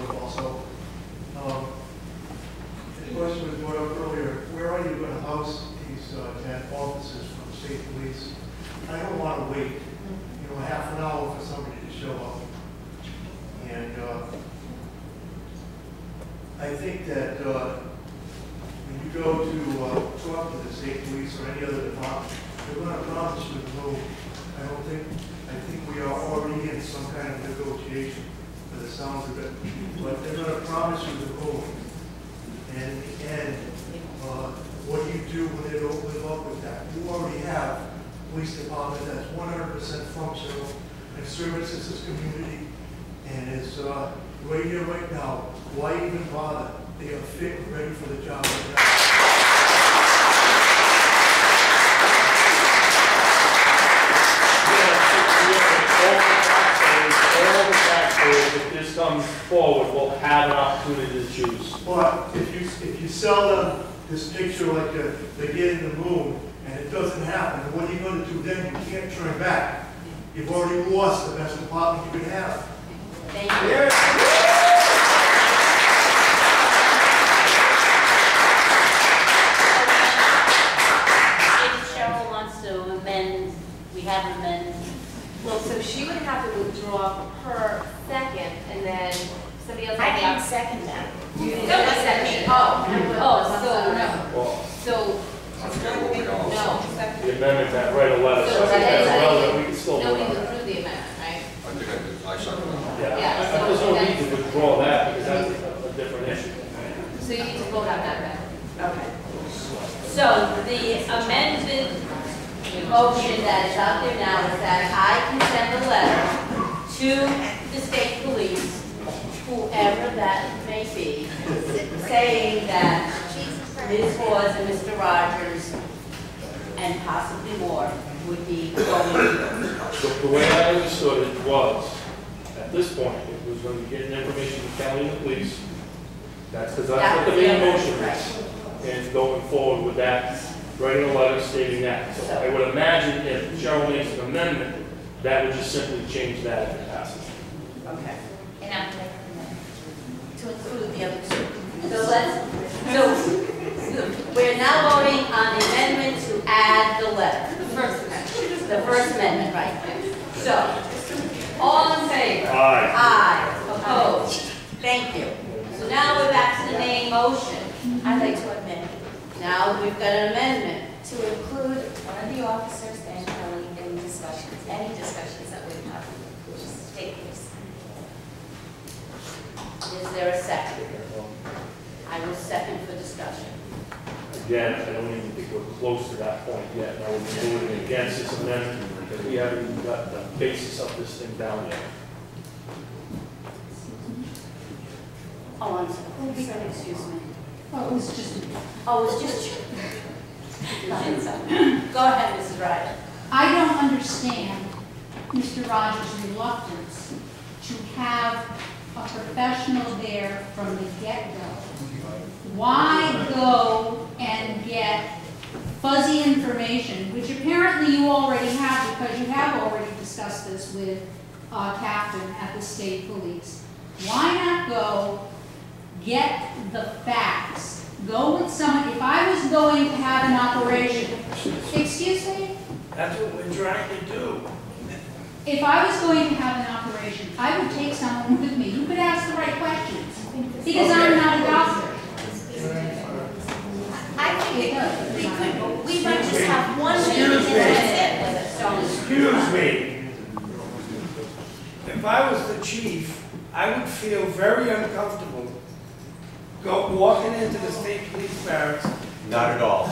Road also. The question was brought up earlier, where are you going to house these 10 officers from state police? I don't want to wait, half an hour for somebody to show up. And I think that when you go to talk to the state police or any other department, they're going to promise you the move. I think we are already in some kind of negotiation for the sounds of it, but they're going to promise you the move. And in the end, what do you do when they don't live up with that? You already have a police department that's 100% functional and services this community and is right here, right now. Why even bother? They are fit and ready for the job. All the taxpayers, if this comes forward, will have an opportunity to choose. But if you sell them this picture like they get in the moon and it doesn't happen, then what are you going to do then? You can't turn back. You've already lost the best department you could have. Thank you. If Cheryl wants to amend, we have an amendment Well, so she would have to withdraw her second, and then somebody else. I didn't second that. You didn't second it? So, no. The amendment that read a letter, so I think that's relevant, we can still No, vote we on that. withdrew the amendment, right? I think I did, I second that. Yeah, Yeah, there's no so need to withdraw that, because that's a different issue. So you need to vote on that then. Okay. So the amended motion that is out there now is that I can send a letter to the state police, whoever that may be, saying that Ms. Hawes and Mr. Rogers and possibly more would be going to. The way I understood it was, at this point, it was going to be getting information from Kelly and the police. That's because that's what the main motion is. And going forward with that, writing a letter stating that. So I would imagine if Cheryl makes an amendment, that would just simply change that if it passes. Okay. And I'm going to include the other two. So we're now voting on the amendment to add the letter. The first amendment. The first amendment, right. So, all in favor? Aye. Aye. Opposed? Thank you. So now we're back to the main motion. I'd like to amend Now we've got an amendment. to include one of the officers and Kelly in discussions, any discussions that we have, just take this. Is there a second? I will second for discussion. Again, I don't even think we're close to that point yet. I would be voting against this amendment because we haven't even got the basis of this thing down yet. Oh, I'm sorry, excuse me. Oh, it was just, Oh, it's just. Go ahead, Mrs. Ryder. I don't understand Mr. Rogers' reluctance to have a professional there from the get-go. Why go and get fuzzy information, which apparently you already have because you have already discussed this with Captain at the state police. Why not go get the facts? Go with someone, if I was going to have an operation, excuse me? That's what we're trying to do. If I was going to have an operation, I would take someone with me who could ask the right questions, because I'm not a doctor. I think we might just have one meeting and that's it. Excuse me. If I was the chief, I would feel very uncomfortable walking into the state police barracks. Not at all.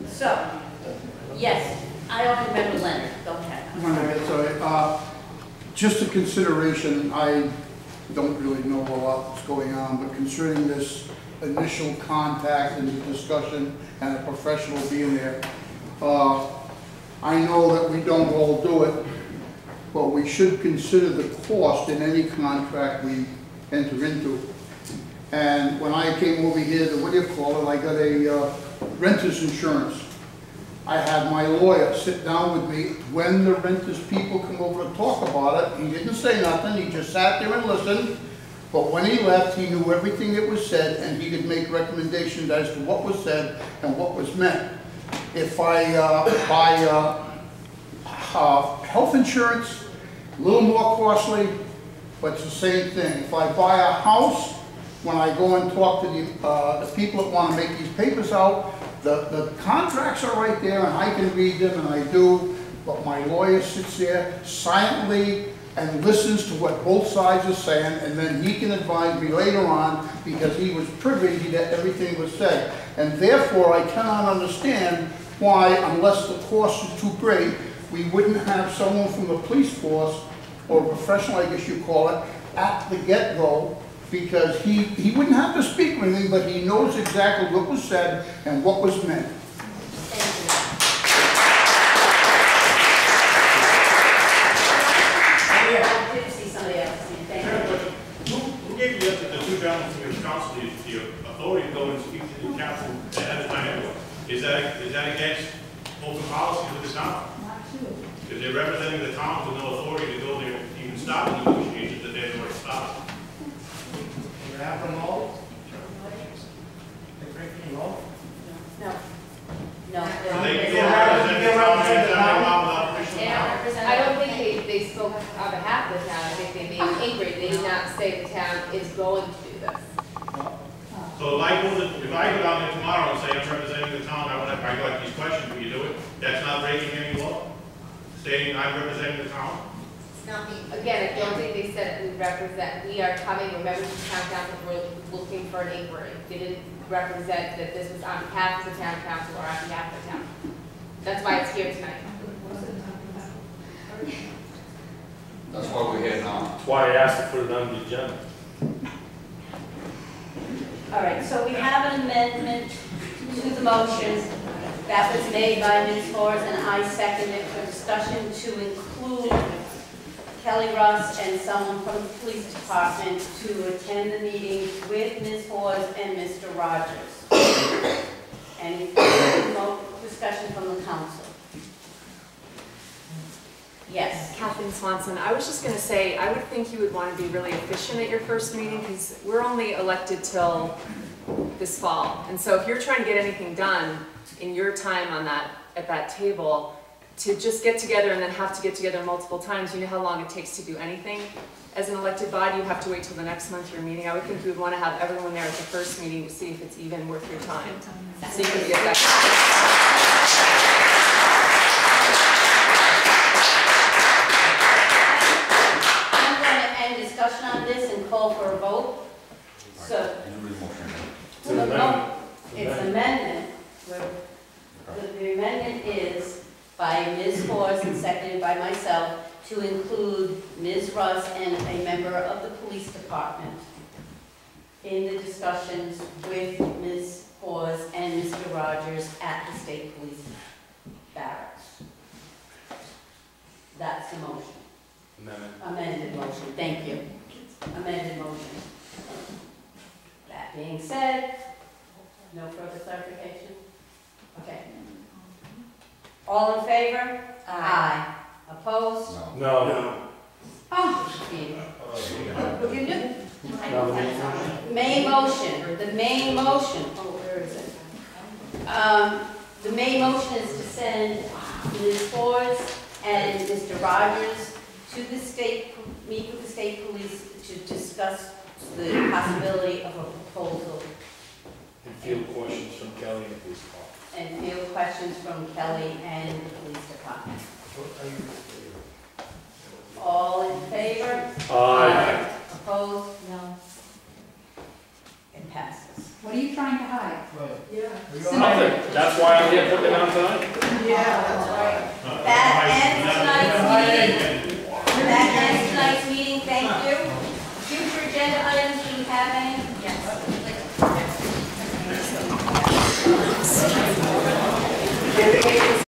So, yes, I don't remember Leonard. Go ahead. Sorry, just a consideration, I don't really know a lot that's going on, but concerning this initial contact and the discussion and a professional being there, I know that we don't all do it, but we should consider the cost in any contract we enter into. And when I came over here to, what do you call it, I got a renter's insurance. I had my lawyer sit down with me when the renters people come over to talk about it. He didn't say nothing, he just sat there and listened. But when he left, he knew everything that was said and he could make recommendations as to what was said and what was meant. If I buy health insurance, a little more costly, but it's the same thing. If I buy a house, when I go and talk to the people that want to make these papers out, the contracts are right there and I can read them and I do, but my lawyer sits there silently and listens to what both sides are saying, and then he can advise me later on because he was privy that everything was said. And therefore, I cannot understand why, unless the cost is too great, we wouldn't have someone from the police force, or professional, I guess you call it, at the get-go, because he wouldn't have to speak with me, but he knows exactly what was said and what was meant. Who gave you the two gentlemen from your council the authority to go and speak to the council ahead of time anyway? Is that against open policy of the town? Not true. Because they're representing the town with no authority to go there, even stop the negotiation. on behalf of the town, I think they made an inquiry, they did not say the town is going to do this. So if I go down there tomorrow and say I'm representing the town, I got these questions, will you do it? That's not breaking any law? Stating I'm representing the town? Again, I don't think they said we represent, we are coming, remember the town council, we're looking for an inquiry. They didn't represent that this was on behalf of the town council or on behalf of the town. That's why it's here tonight. That's why we're here now. That's why I asked to put it on the agenda. All right, so we have an amendment to the motion that was made by Ms. Forrest, and I seconded for discussion to include Kelly Russ and someone from the police department to attend the meeting with Ms. Forrest and Mr. Rogers. Any further discussion from the council? Yes. Kathleen Swanson. I was just going to say, I would think you would want to be really efficient at your first meeting because we're only elected till this fall. And so if you're trying to get anything done in your time on that, at that table, to just get together and then have to get together multiple times, you know how long it takes to do anything? As an elected body, you have to wait till the next month you're meeting. I would think you would want to have everyone there at the first meeting to see if it's even worth your time. So you can get back. Discussion on this and call for a vote. So, It's an amendment. it's amendment. The amendment is by Ms. Forrest and seconded by myself to include Ms. Russ and a member of the police department in the discussions with Ms. Forrest and Mr. Rogers at the state police barracks. That's the motion. Amendment. Amended motion, thank you. Amended motion. That being said, no further clarification? Okay. All in favor? Aye. Opposed? No. Oh, you do? Main motion, the main motion, oh, where is it? The main motion is to send Ms. Forrest and Mr. Rogers to the state, meet with the state police to discuss the possibility of a proposal. And field questions from Kelly and the police department. And field questions from Kelly and the police department. All in favor? Aye. Opposed? No. It passes. What are you trying to hide? Nothing. That's why I'm here putting it on tonight. Yeah, that's right. That ends tonight's meeting. That ends tonight's meeting, thank you. Future agenda items, do you have any? Yes.